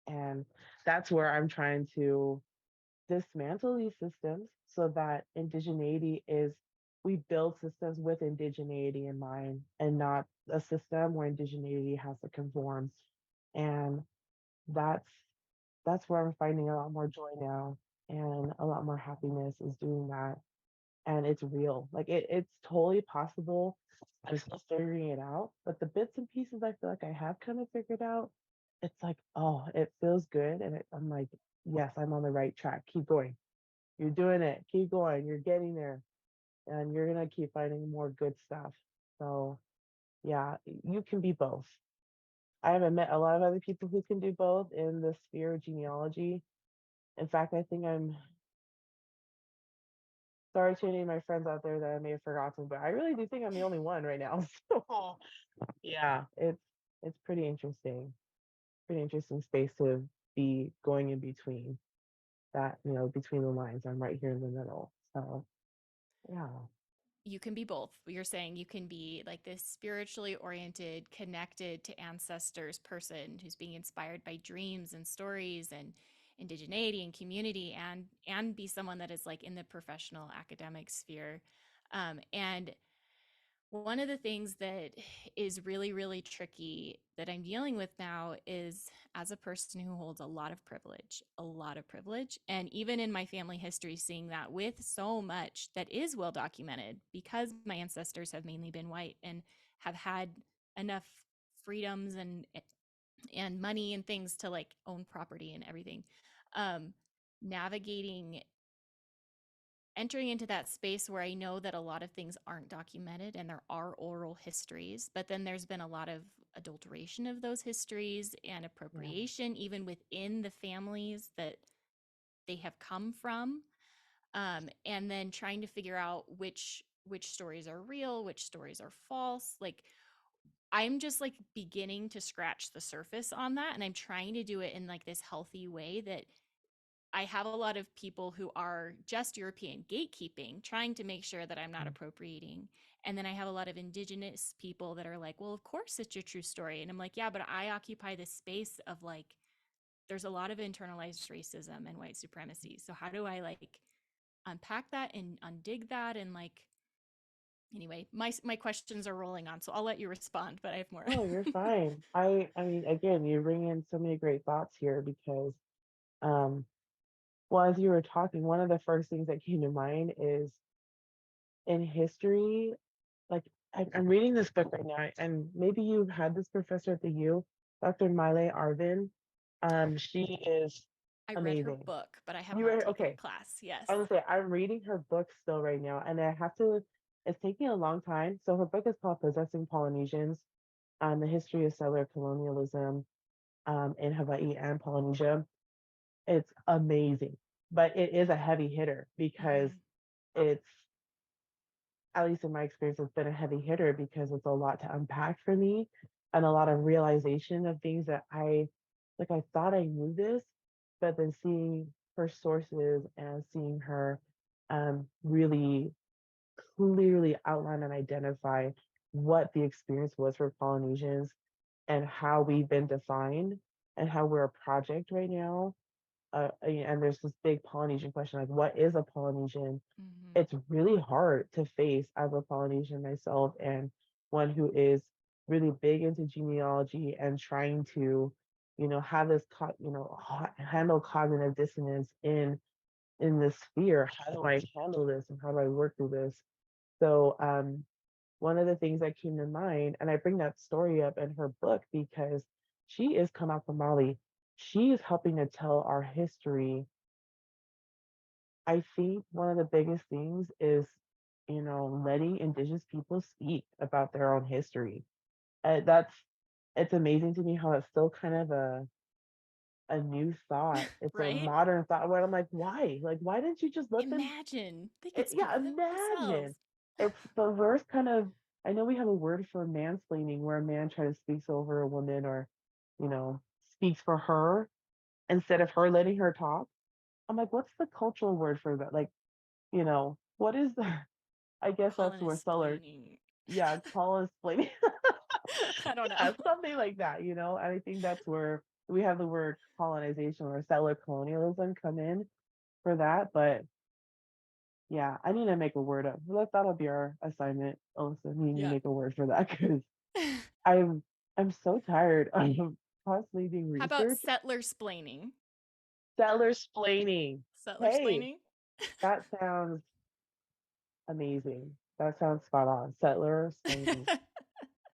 And that's where I'm trying to dismantle these systems so that indigeneity is, we build systems with indigeneity in mind and not a system where indigeneity has to conform. And that's that's where I'm finding a lot more joy now and a lot more happiness is doing that. And it's real. Like it's totally possible. I'm still figuring it out. But the bits and pieces I feel like I have kind of figured out, it's like, oh, it feels good. And I'm like, yes, I'm on the right track. Keep going. You're doing it. Keep going. You're getting there. And you're gonna keep finding more good stuff. So yeah, you can be both. I haven't met a lot of other people who can do both in the sphere of genealogy. In fact, I think I'm sorry to any of my friends out there that I may have forgotten, but I really do think I'm the only one right now. So yeah, it's pretty interesting space to be going in between that, between the lines. I'm right here in the middle. So yeah. You can be both. You're saying you can be like this spiritually oriented, connected to ancestors person who's being inspired by dreams and stories and indigeneity and community, and be someone that is like in the professional academic sphere. And One of the things that is really, really tricky that I'm dealing with now is as a person who holds a lot of privilege. And even in my family history, seeing that with so much that is well documented because my ancestors have mainly been white and have had enough freedoms and money and things to like own property and everything. Um, navigating entering into that space where I know that a lot of things aren't documented and there are oral histories, but then there's been a lot of adulteration of those histories and Yeah. appropriation, even within the families that they have come from. And then trying to figure out which stories are real, which stories are false. Like I'm just like beginning to scratch the surface on that, and I'm trying to do it in like this healthy way that I have a lot of people who are just European gatekeeping, trying to make sure that I'm not Mm. appropriating. And then I have a lot of indigenous people that are like, well, of course it's your true story. And I'm like, yeah, but I occupy this space of like, there's a lot of internalized racism and white supremacy. So how do I like unpack that and undig that? And like, anyway, my questions are rolling on. So I'll let you respond, but I have more. Oh, you're fine. I mean, again, you bring in so many great thoughts here because, um, well, as you were talking, one of the first things that came to mind is in history, like I'm reading this book right now, and maybe you've had this professor at the U, Dr. Miley Arvin. She is I read her amazing. book, but I have You not were taken a okay. class. Yes. I was gonna say I'm reading her book still right now, and I have to. It's taking a long time. So her book is called Possessing Polynesians: The History of Settler Colonialism in Hawaii and Polynesia. It's amazing, but it is a heavy hitter because Mm-hmm. it's, at least in my experience, it's been a heavy hitter because it's a lot to unpack for me and a lot of realization of things that I thought I knew this, but then seeing her sources and seeing her really clearly outline and identify what the experience was for Polynesians and how we've been defined and how we're a project right now. And there's this big Polynesian question, like, what is a Polynesian? Mm-hmm. It's really hard to face as a Polynesian myself and one who is really big into genealogy and trying to, have this, handle cognitive dissonance in this sphere. How do I handle this and how do I work through this? So, one of the things that came to mind, and I bring that story up in her book because she is Kanaka Mali. She is helping to tell our history. I think one of the biggest things is, letting Indigenous people speak about their own history. That's It's amazing to me how it's still kind of a new thought. It's a Right? modern thought where I'm like, why? Like, why didn't you just let them? Imagine they could speak Yeah, for themselves. imagine. It's the worst kind of. I know we have a word for mansplaining where a man tries to speaks over a woman or, you know, speaks for her instead of her letting her talk. I'm like, what's the cultural word for that? Like, what is the? I guess that's where Seller, Colonization. yeah, call is explaining. I don't know. Yeah, something like that, And I think that's where we have the word colonization or settler colonialism come in for that. But yeah, I need to make a word up. That'll be our assignment. Also, me need to Yeah. make a word for that because I'm I'm so tired of constantly doing How about research. settler splaining? Settler splaining. Settler Hey, splaining? that sounds amazing. That sounds spot on. Settler splaining.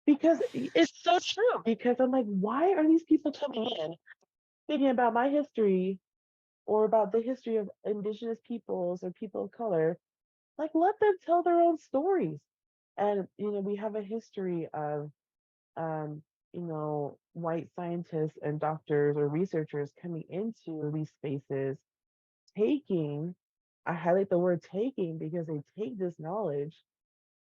Because it's so true. Because I'm like, why are these people coming in thinking about my history or about the history of indigenous peoples or people of color? Like, let them tell their own stories. And we have a history of um, white scientists and doctors or researchers coming into these spaces, taking, I highlight the word taking because they take this knowledge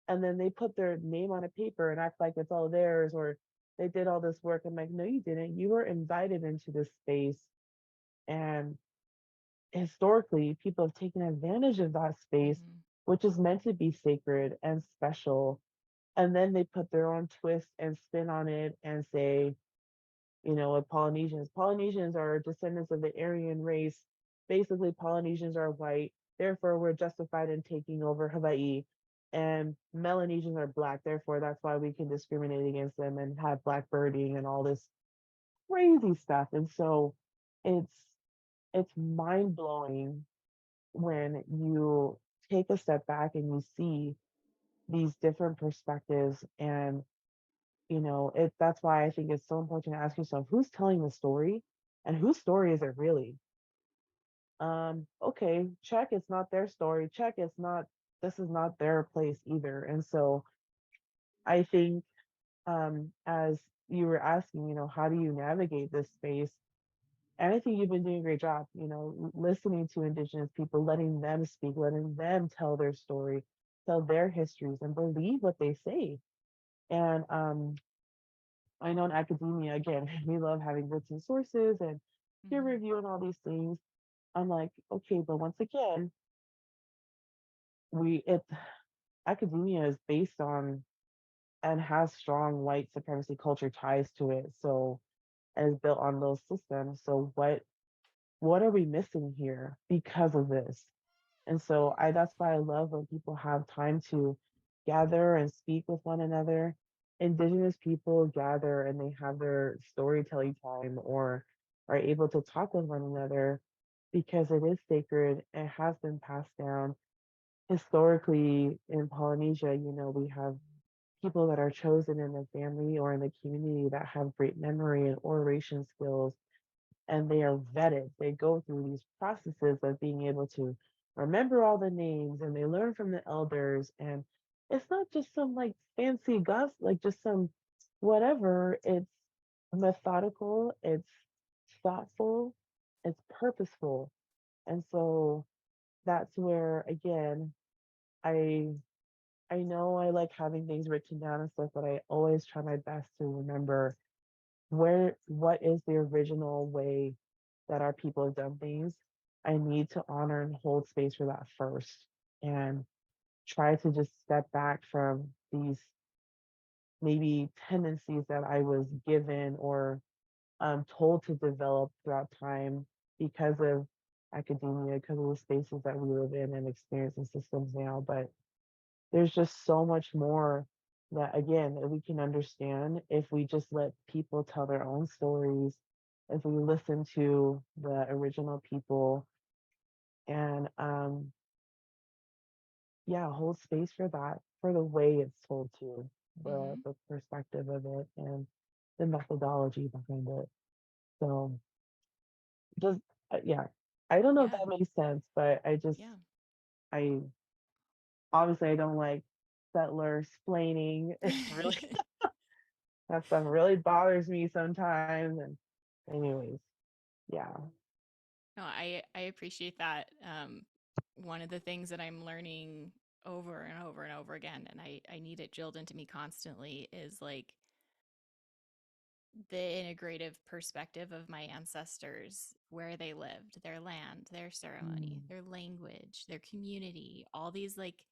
and then they put their name on a paper and act like it's all theirs or they did all this work. I'm like, no, you didn't. You were invited into this space. And historically, people have taken advantage of that space, Hmm. which is meant to be sacred and special. And then they put their own twist and spin on it and say, with Polynesians are descendants of the Aryan race. Basically, Polynesians are white. Therefore, we're justified in taking over Hawaii. and Melanesians are black, therefore that's why we can discriminate against them and have blackbirding and all this crazy stuff. And so it's it's mind blowing when you take a step back and you see these different perspectives. And it that's why I think it's so important to ask yourself, who's telling the story and whose story is it really? Okay, check, it's not their story. Check, it's not, this is not their place either. And so I think, as you were asking, how do you navigate this space? And I think you've been doing a great job, listening to Indigenous people, letting them speak, letting them tell their story, tell their histories, and believe what they say. And I know in academia, again, we love having written sources and peer Hmm. review and all these things. I'm like, okay, but once again, we it academia is based on and has strong white supremacy culture ties to it. So and is built on those systems. So what are we missing here because of this? And so I that's why I love when people have time to gather and speak with one another. Indigenous people gather and they have their storytelling time or are able to talk with one another because it is sacred. It has been passed down. Historically in Polynesia, we have people that are chosen in the family or in the community that have great memory and oration skills, and they are vetted. They go through these processes of being able to remember all the names and they learn from the elders. And it's not just some like fancy gossip, like just some whatever. It's methodical, it's thoughtful, it's purposeful. And so that's where, again, I I know I like having things written down and stuff, but I always try my best to remember what is the original way that our people have done things. I need to honor and hold space for that first and try to just step back from these maybe tendencies that I was given or told to develop throughout time because of academia, because of the spaces that we live in and experience and systems now. But there's just so much more that, again, that we can understand if we just let people tell their own stories, if we listen to the original people and yeah, hold space for that, for the way it's told to, Hmm. the perspective of it and the methodology behind it. So just yeah, I don't know if Yeah. that makes sense, but Yeah. I obviously I don't like settler splaining. It's really that stuff really bothers me sometimes. And anyways, yeah. No, I appreciate that. One of the things that I'm learning over and over and over again, and I need it drilled into me constantly, is like the integrative perspective of my ancestors, where they lived, their land, their ceremony, Mm, their language, their community, all these like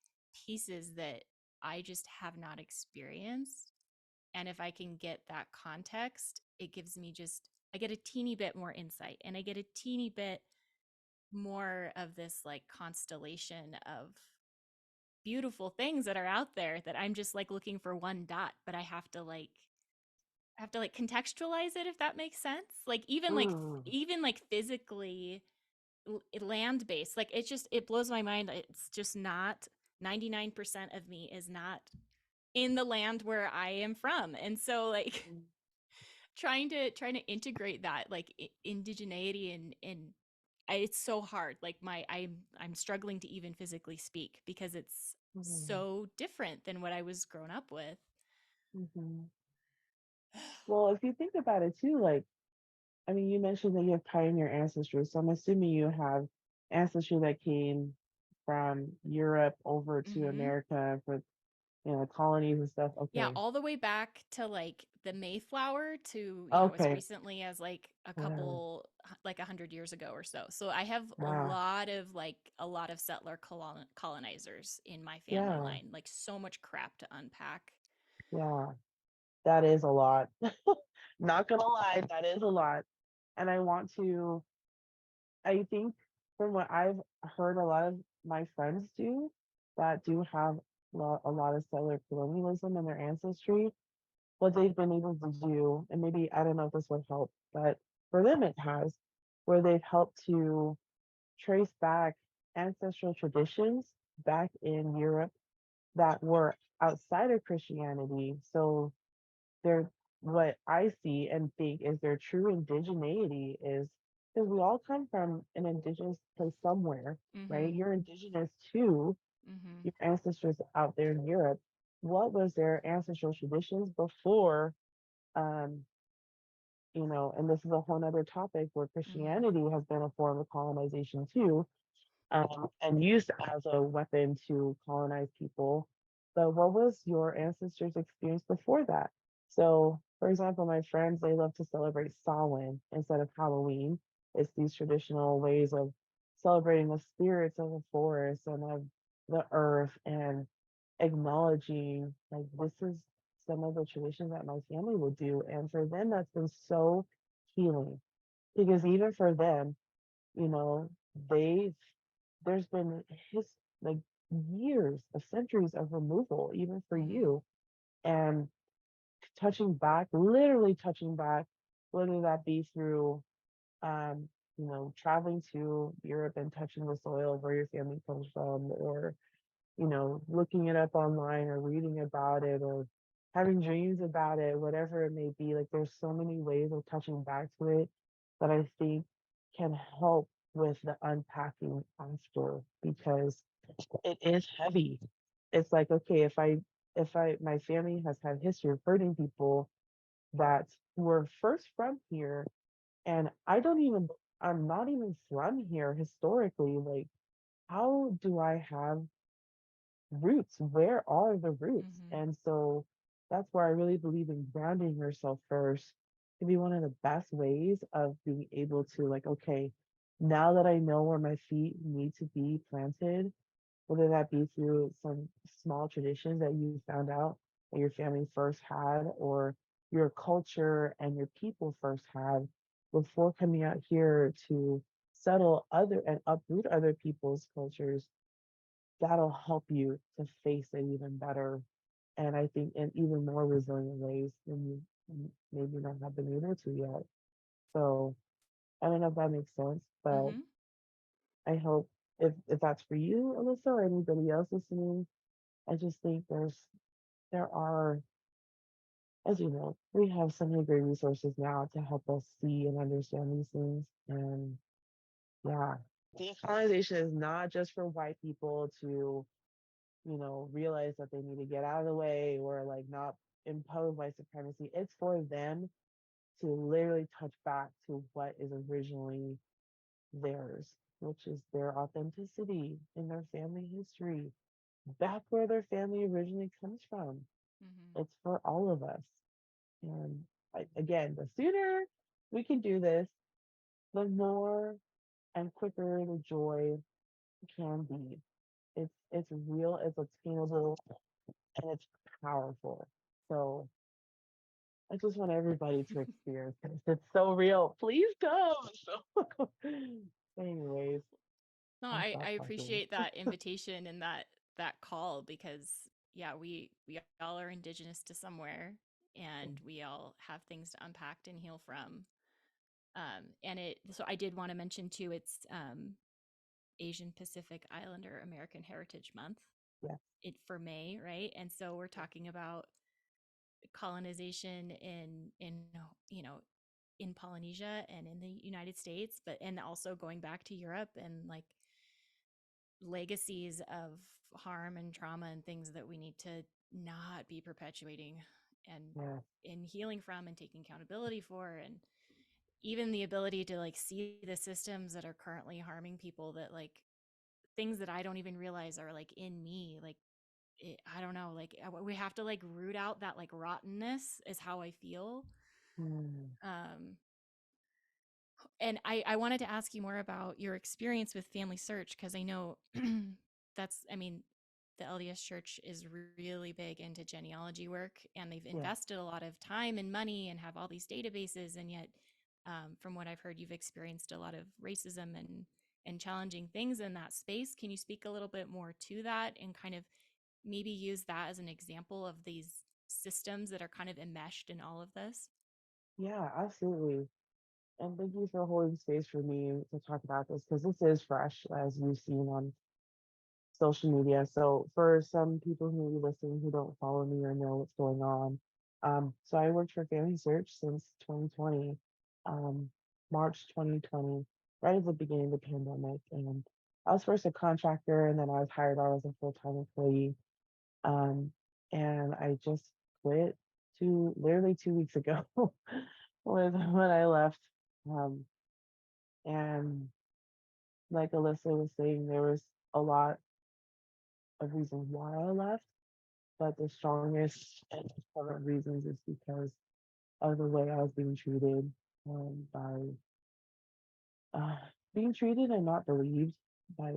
pieces that I just have not experienced. And if I can get that context, it gives me just, I get a teeny bit more insight and I get a teeny bit more of this like constellation of beautiful things that are out there that I'm just like looking for one dot, but I have to like contextualize it, if that makes sense. Like mm, even like physically land based, like it blows my mind. It's just not 99% of me is not in the land where I am from. And so like mm, trying to integrate that like indigeneity and it's so hard. Like I'm struggling to even physically speak because it's mm, so different than what I was grown up with. mhm. Well, if you think about it too, like, I mean, you mentioned that you have pioneer ancestry, so I'm assuming you have ancestry that came from Europe over to Hmm. America for, colonies and stuff. Yeah, Okay. all the way back to like the Mayflower to, as Okay. recently as like a Wow. couple, like 100 years ago or so. So I have Wow. a lot of settler colonizers in my family Yeah. line, like so much crap to unpack. Yeah. That is a lot. Not gonna lie, that is a lot. And I think from what I've heard a lot of my friends do that do have a lot of settler colonialism in their ancestry, what they've been able to do, and maybe I don't know if this would help, but for them it has, where they've helped to trace back ancestral traditions back in Europe that were outside of Christianity. So they're what I see and think is their true indigeneity is because we all come from an indigenous place somewhere, right? Mm-hmm. You're indigenous to Mm-hmm. your ancestors out there in Europe. What was their ancestral traditions before um, and this is a whole other topic where Mm-hmm. Christianity has been a form of colonization too, and used as a weapon to colonize people. But what was your ancestors' experience before that? So, for example, my friends, they love to celebrate Samhain instead of Halloween. It's these traditional ways of celebrating the spirits of the forest and of the earth and acknowledging like this is some of the traditions that my family would do. And for them, that's been so healing because even for them, you know, they've there's been his like years of centuries of removal, even for Mm-hmm. you. And touching back, literally touching back, whether that be through traveling to Europe and touching the soil of where your family comes from, or looking it up online or reading about it or having dreams about it, whatever it may be. Like there's so many ways of touching back to it that I think can help with the unpacking after because it is heavy. It's like, okay, if I my family has had history of hurting people that were first from here and I'm not even from here historically, like how do I have roots? Where are the roots? Mm-hmm. And so that's where I really believe in grounding yourself first to be one of the best ways of being able to, like, okay, now that I know where my feet need to be planted, whether that be through some small traditions that you found out that your family first had, or your culture and your people first had before coming out here to settle other and uproot other people's cultures, that'll help you to face it even better. And I think in even more resilient ways than you maybe not have been able to yet. So I don't know if that makes sense, but Mm-hmm. I hope if that's for you, Alyssa, or anybody else listening, I just think there are, as you know, we have so many great resources now to help us see and understand these things. And yeah, decolonization is not just for white people to realize that they need to get out of the way or like not impose white supremacy. It's for them to literally touch back to what is originally theirs, which is their authenticity in their family history, back where their family originally comes from. Mm-hmm. It's for all of us. And again, the sooner we can do this, the more and quicker the joy can be. It's real, it's attainable, and it's powerful. So I just want everybody to experience this. It's so real. Please come. So, anyways, No, I'll I stop talking. appreciate that invitation and that call because yeah, we all are indigenous to somewhere and we all have things to unpack and heal from. And it so I did want to mention too, it's Asian Pacific Islander American Heritage Month. Yes, It for May, right? And so we're talking about colonization in you know in Polynesia and in the United States, but and also going back to Europe and like legacies of harm and trauma and things that we need to not be perpetuating and yes, in healing from and taking accountability for, and even the ability to like see the systems that are currently harming people, that like things that I don't even realize are like in me, like I don't know, like we have to like root out that like rottenness is how I feel. mm, um and I wanted to ask you more about your experience with Family Search because I know that's, I mean, the LDS Church is really big into genealogy work and they've yes. invested a lot of time and money and have all these databases. And yet, from what I've heard, you've experienced a lot of racism and challenging things in that space. Can you speak a little bit more to that and kind of maybe use that as an example of these systems that are kind of enmeshed in all of this? Yeah, absolutely. And thank you for holding space for me to talk about this because this is fresh, as you've seen on social media. So for some people who may be listening who don't follow me or know what's going on, so I worked for Family Search since 2020, um, March 2020, right at the beginning of the pandemic. And I was first a contractor, and then I was hired on as a full-time employee. Um, and I just quit literally 2 weeks ago was when I left. Um, and like Alyssa was saying, there was a lot of reasons why I left, but the strongest and important reasons is because of the way I was being treated, by uh, being treated and not believed by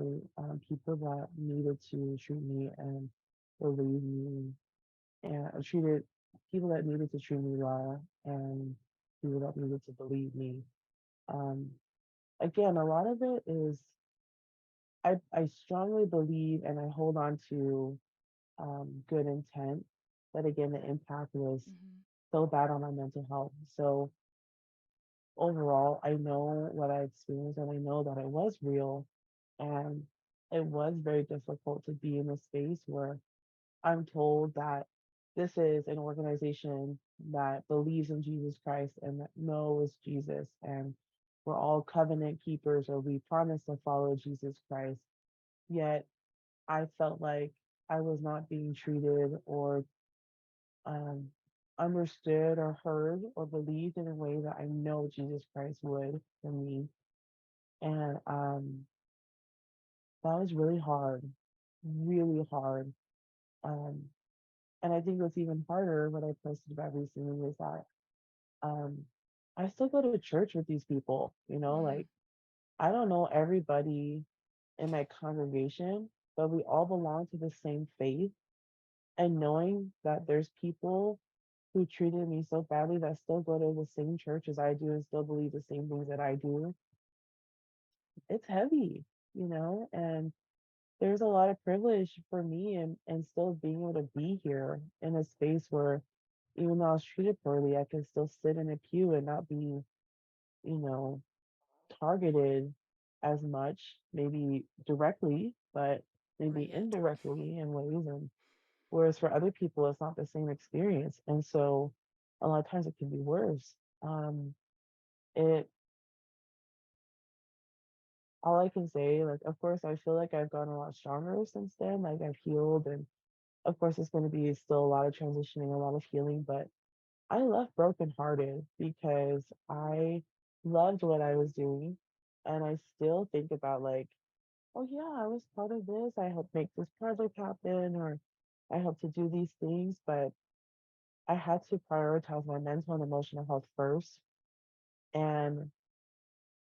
people that needed to treat me and believe me, and treated people that needed to treat me well and people that needed to believe me. Um, Again, a lot of it is I strongly believe and I hold on to good intent, but again, the impact was Mm-hmm. so bad on my mental health. So overall, I know what I experienced and I know that it was real. And it was very difficult to be in a space where I'm told that this is an organization that believes in Jesus Christ and that knows Jesus, and we're all covenant keepers or we promise to follow Jesus Christ. Yet I felt like I was not being treated or um, understood or heard or believed in a way that I know Jesus Christ would for me. And that was really hard, really hard. Um, and I think what's even harder, what I posted about recently, is that um, I still go to church with these people, like Mm, I don't know everybody in my congregation, but we all belong to the same faith. And knowing that there's people who treated me so badly that still go to the same church as I do and still believe the same things that I do, it's heavy, and there's a lot of privilege for me and still being able to be here in a space where even though I was treated poorly, I could still sit in a pew and not be, you know, targeted as much, maybe directly, but maybe right. indirectly in ways. And whereas for other people, it's not the same experience. And so a lot of times it can be worse. It All I can say, like, of course, I feel like I've gotten a lot stronger since then. Like, I've healed, and of course, it's going to be still a lot of transitioning, a lot of healing. But I left brokenhearted because I loved what I was doing, and I still think about like, oh yeah, I was part of this. I helped make this project happen, or I helped to do these things, but I had to prioritize my mental and emotional health first. And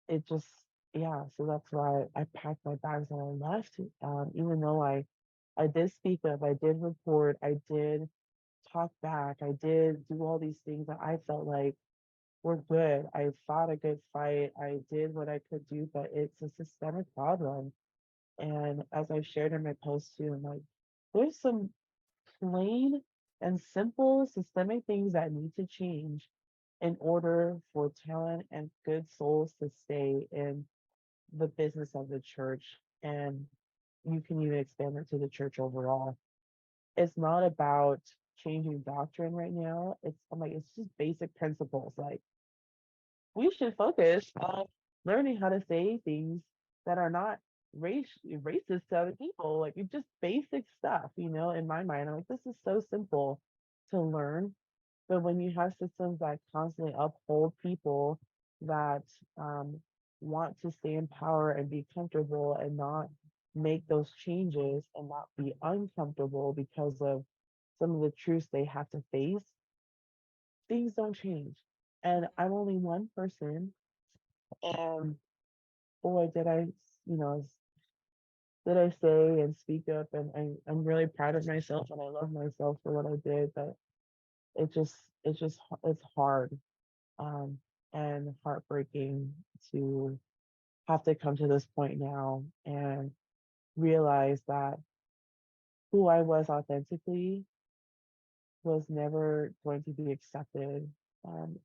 it just, yeah, so that's why I packed my bags and I left. Even though I did speak up, I did report, I did talk back, I did do all these things that I felt like were good. I fought a good fight, I did what I could do, but it's a systemic problem. And as I've shared in my post too, I'm like, there's some plain and simple systemic things that need to change in order for talent and good souls to stay in the business of the church. And you can even expand it to the church overall. It's not about changing doctrine right now. I'm like, it's just basic principles. Like, we should focus on learning how to say things that are not racist to other people. Like, it's just basic stuff, in my mind. I'm like, this is so simple to learn. But when you have systems that constantly uphold people that um, want to stay in power and be comfortable and not make those changes and not be uncomfortable because of some of the truths they have to face, things don't change. And I'm only one person. And boy, did I say and speak up. And I'm really proud of myself and I love myself for what I did. But it just, it's hard, um, and heartbreaking to have to come to this point now and realize that who I was authentically was never going to be accepted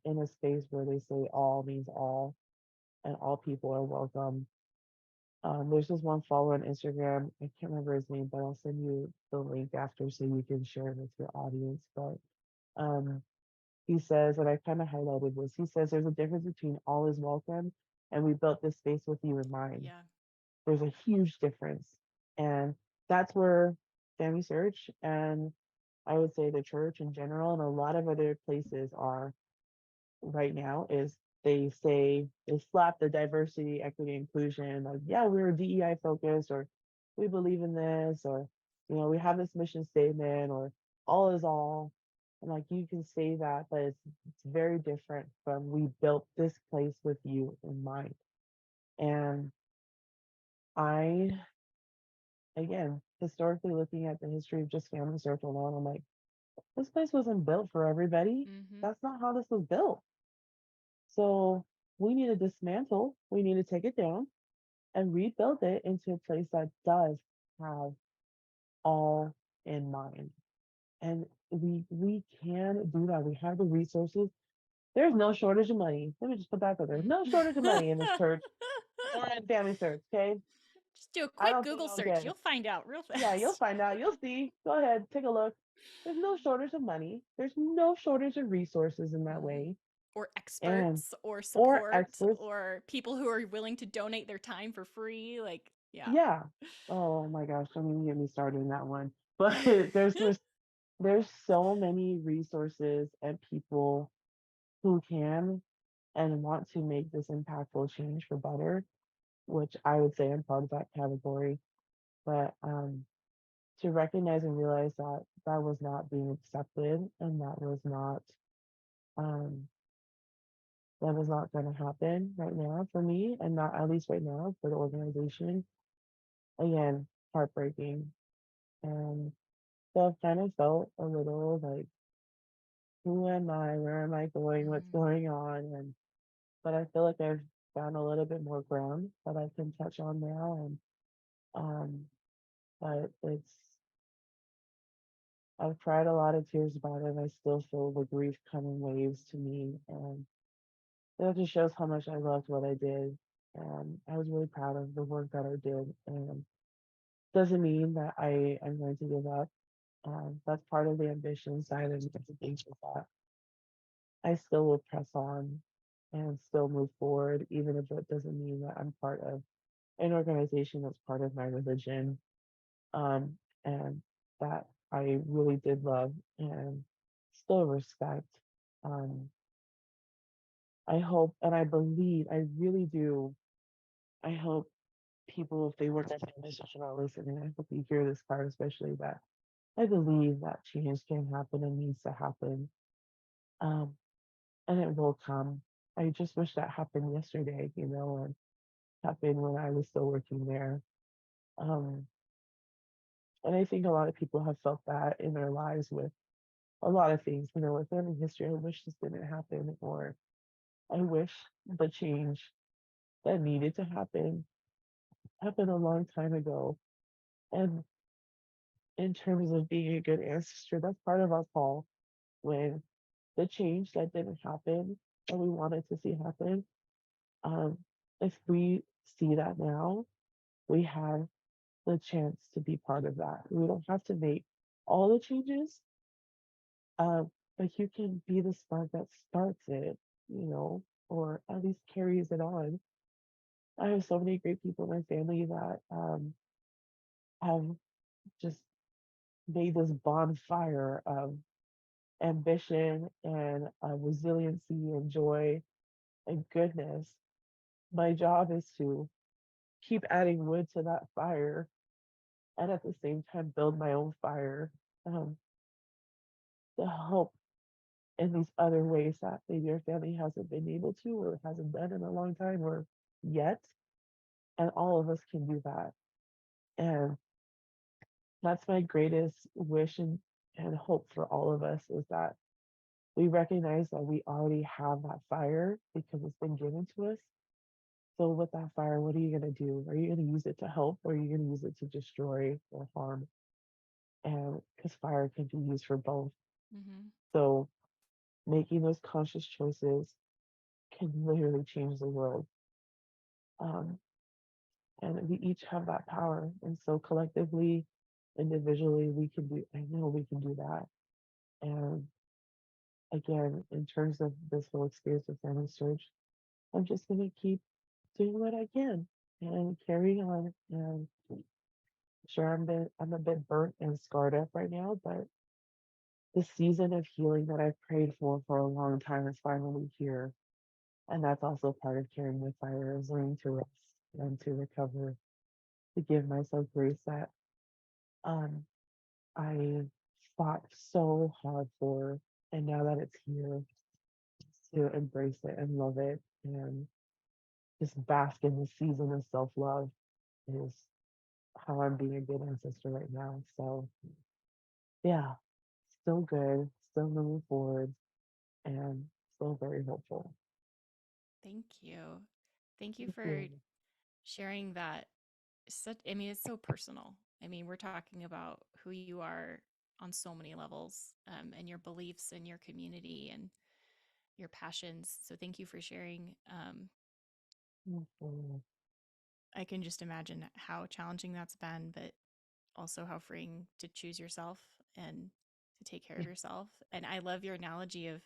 in a space where they say all means all and all people are welcome. There's this one follower on Instagram. I can't remember his name, but I'll send you the link after so you can share it with your audience. But um, he says, and I kind of highlighted this, he says there's a difference between all is welcome and we built this space with you in mind. Yeah. There's a huge difference. And that's where Family Search and I would say the church in general and a lot of other places are right now is they say they slap the diversity, equity, inclusion, like, yeah, we're DEI focused, or we believe in this, or we have this mission statement, or all is all. And like you can say that, but it's very different from we built this place with you in mind. And I again, historically looking at the history of just family search alone, I'm like, this place wasn't built for everybody. Mm-hmm. That's not how this was built. So we need to dismantle, we need to take it down and rebuild it into a place that does have all in mind. And we can do that. We have the resources. There's no shortage of money. Let me just put that out there. There's no shortage of money in this church or in family search, okay? Just do a I quick don't think Google I'll search. get You'll find out real yeah, you'll fast. find out. You'll see. Go ahead, take a look. There's no shortage of money. There's no shortage of resources in that Mm-hmm. way. Or And experts, or or support, experts. or people who are willing to donate their time for free. Like, yeah. Yeah. Oh my gosh, don't even get me started in that one. But there's so many resources and people who can and want to make this impactful change for better, which I would say I'm part of that category. But to recognize and realize that that was not being accepted and um, that was not going to happen right now for me, and not at least right now for the organization. Again, heartbreaking. And so I've kind of felt a little like, who am I? Where am I going? What's Mm-hmm. going on? And but I feel like I've found a little bit more ground that I can touch on now. And um, but I've cried a lot of tears about it. I still feel the grief coming waves to me, and that just shows how much I loved what I did. And I was really proud of the work that I did. And doesn't mean that I am going to give up. That's part of the ambition side of things with that. I still will press on and still move forward, even if it doesn't mean that I'm part of an organization that's part of my religion, and that I really did love and still respect. Um, I hope and I believe, I really do. I hope people, if they work at the institution are listening, I hope you hear this part, especially that I believe that change can happen and needs to happen. Um, and it will come. I just wish that happened yesterday, and happened when I was still working there. Um, and I think a lot of people have felt that in their lives with a lot of things, with family history. I wish this didn't happen, or I wish the change that needed to happen happened a long time ago. And in terms of being a good ancestor, that's part of our call when the change that didn't happen that we wanted to see happen. Um, if we see that now, we have the chance to be part of that. We don't have to make all the changes, but you can be the spark that starts it, or at least carries it on. I have so many great people in my family that have just made this bonfire of ambition and resiliency and joy and goodness. My job is to keep adding wood to that fire and at the same time build my own fire, um, to help in these other ways that maybe your family hasn't been able to or hasn't done in a long time or yet. And all of us can do that. And that's my greatest wish and hope for all of us is that we recognize that we already have that fire because it's been given to us. So with that fire, what are you going to do? Are you going to use it to help or are you going to use it to destroy or harm? and because fire can be used for both. Mm-hmm. So making those conscious choices can literally change the world. Um, and we each have that power. And so collectively, individually, we can do, I know we can do that. And again, in terms of this whole experience with Family Search, I'm just going to keep doing what I can and carrying on. And sure, I'm a bit burnt and scarred up right now, but the season of healing that I've prayed for a long time is finally here. And that's also part of carrying the fire is learning to rest and to recover, to give myself grace that um, I fought so hard for. And now that it's here, to embrace it and love it and just bask in the season of self love is how I'm being a good ancestor right now. So, yeah, still good, still moving forward, and still very hopeful. Thank you. Thank you Thank for you. sharing that. Such, I mean, it's so personal. I mean, we're talking about who you are on so many levels, and your beliefs and your community and your passions. So thank you for sharing. Thank you. I can just imagine how challenging that's been, but also how freeing to choose yourself and to take care of Yeah. yourself. And I love your analogy of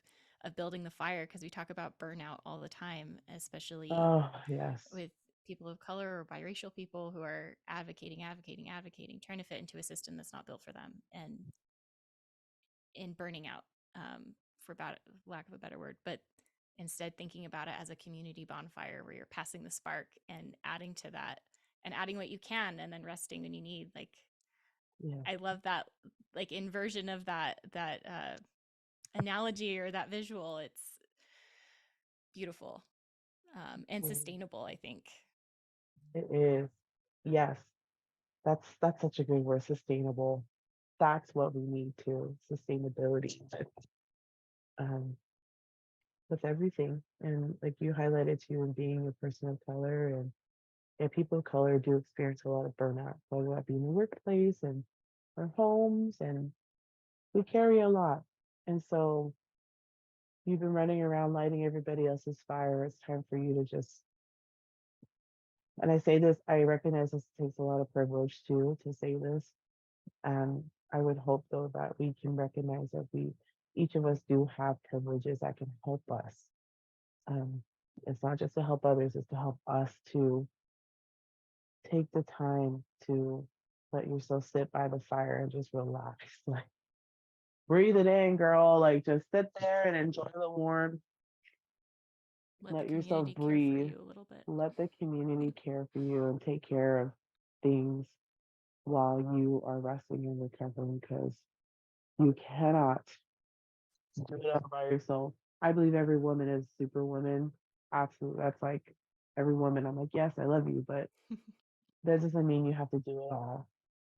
building the fire because we talk about burnout all the time, especially Oh, yes. with people of color or biracial people who are advocating, trying to fit into a system that's not built for them and in burning out, for about lack of a better word, but instead thinking about it as a community bonfire where you're passing the spark and adding to that and adding what you can and then resting when you need. Like Yeah. I love that like inversion of that analogy or that visual. It's beautiful, and Mm, sustainable, I think. it is. Yes. That's such a good word, sustainable. That's what we need to sustainability um, with everything. And like you highlighted too, and being a person of color and yeah, people of color do experience a lot of burnout, whether that be in the workplace and our homes, and we carry a lot. And so you've been running around lighting everybody else's fire. It's time for you to just, and I say this, I recognize this takes a lot of privilege too to say this. I would hope though that we can recognize that each of us do have privileges that can help us. Um, it's not just to help others, it's to help us to take the time to let yourself sit by the fire and just relax. Like breathe it in, girl. Like just sit there and enjoy the warmth. Let the Let yourself community care for breathe. you a little bit. Let the community care for you and take care of things while you are resting and recovering because you cannot do it all by yourself. I believe every woman is superwoman. Absolutely. That's like every woman. I'm like, yes, I love you, but that doesn't mean you have to do it all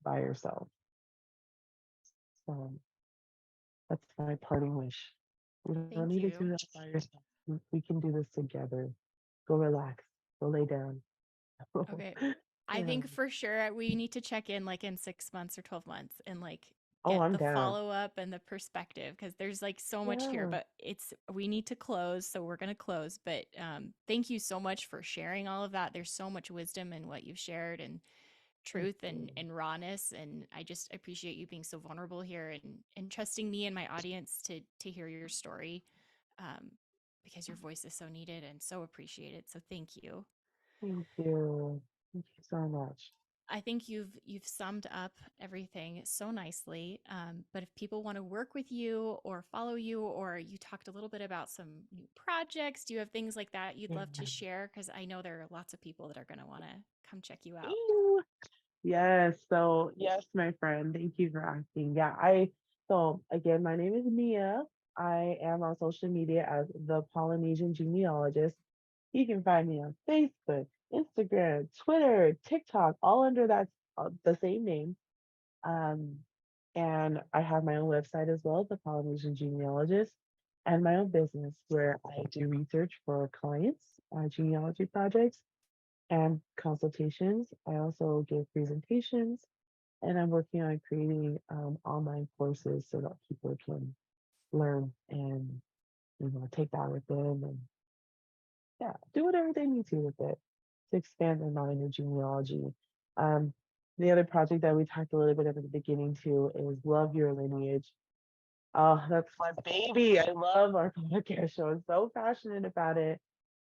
by yourself. So that's my parting wish. You don't need Thank to do you. it by yourself. We can do this together. Go relax. Go lay down. Okay. I Yeah. think for sure we need to check in like in 6 months or 12 months and like Oh, get I'm the down. follow up and the perspective because there's like so much here, Yeah. but we need to close. So we're going to close. But thank you so much for sharing all of that. There's so much wisdom in what you've shared and Thank truth you. and rawness. And I just appreciate you being so vulnerable here and trusting me and my audience to hear your story, um, because your voice is so needed and so appreciated. So thank you. Thank you. Thank you so much. I think you've summed up everything so nicely. But if people want to work with you or follow you, or you talked a little bit about some new projects, do you have things like that you'd Yeah. love to share? Because I know there are lots of people that are going to want to come check you out. Ew. Yes. So yes, my friend. Thank you for asking. Yeah. So again, my name is Mia. I am on social media as the Polynesian Genealogist. You can find me on Facebook, Instagram, Twitter, TikTok, all under the same name. Um, and I have my own website as well, the Polynesian Genealogist, and my own business where I do research for clients, genealogy projects, and consultations. I also give presentations And I'm working on creating online courses so that people can learn and take that with them and yeah, do whatever they need to with it to expand their knowledge of genealogy. Um, the other project that we talked a little bit at the beginning too is Love Your Lineage. Oh, that's my baby. I love our podcast show. I'm so passionate about it.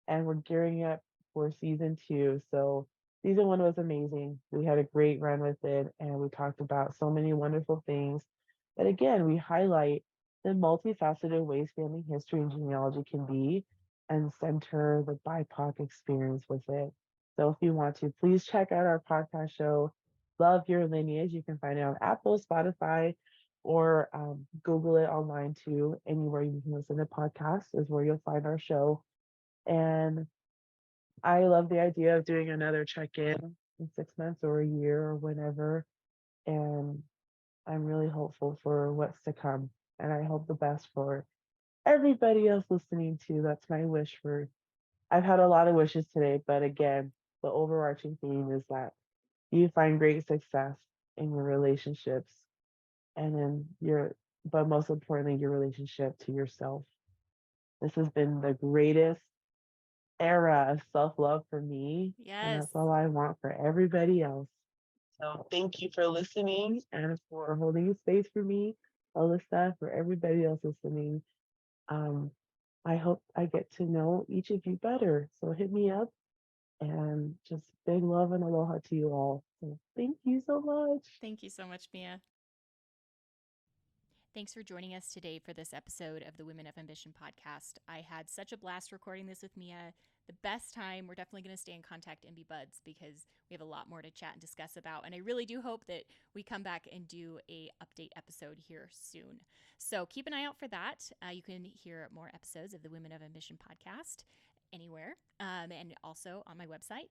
And we're gearing up for season 2. So season 1 was amazing. We had a great run with it, and we talked about so many wonderful things. But again, we highlight the multifaceted ways family history and genealogy can be, and center the BIPOC experience with it. So if you want to, please check out our podcast show, Love Your Lineage. You can find it on Apple, Spotify, or Google it online too. Anywhere you can listen to podcasts is where you'll find our show. And I love the idea of doing another check in 6 months or a year or whenever. And I'm really hopeful for what's to come. And I hope the best for everybody else listening too. That's my wish for. I've had a lot of wishes today, but again, the overarching theme is that you find great success in your relationships and in but most importantly, your relationship to yourself. This has been the greatest era of self love for me, and Yes. that's all I want for everybody else. So thank you for listening and for holding space for me, Alyssa, for everybody else listening. Um, I hope I get to know each of you better. So hit me up and just big love and aloha to you all. So thank you so much. Thank you so much, Mia. Thanks for joining us today for this episode of the Women of Ambition podcast. I had such a blast recording this with Mia. The best time. We're definitely going to stay in contact and be buds because we have a lot more to chat and discuss about. And I really do hope that we come back and do a update episode here soon. So keep an eye out for that. You can hear more episodes of the Women of Ambition podcast anywhere, and also on my website,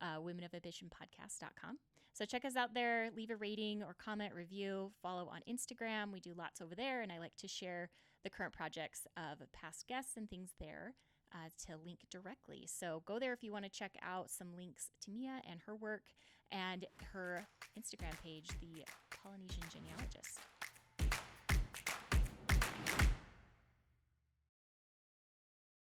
womenofambitionpodcast.com. So check us out there, leave a rating or comment, review, follow on Instagram. We do lots over there, and I like to share the current projects of past guests and things there to link directly. So go there if you want to check out some links to Mia and her work and her Instagram page, the Polynesian Genealogist.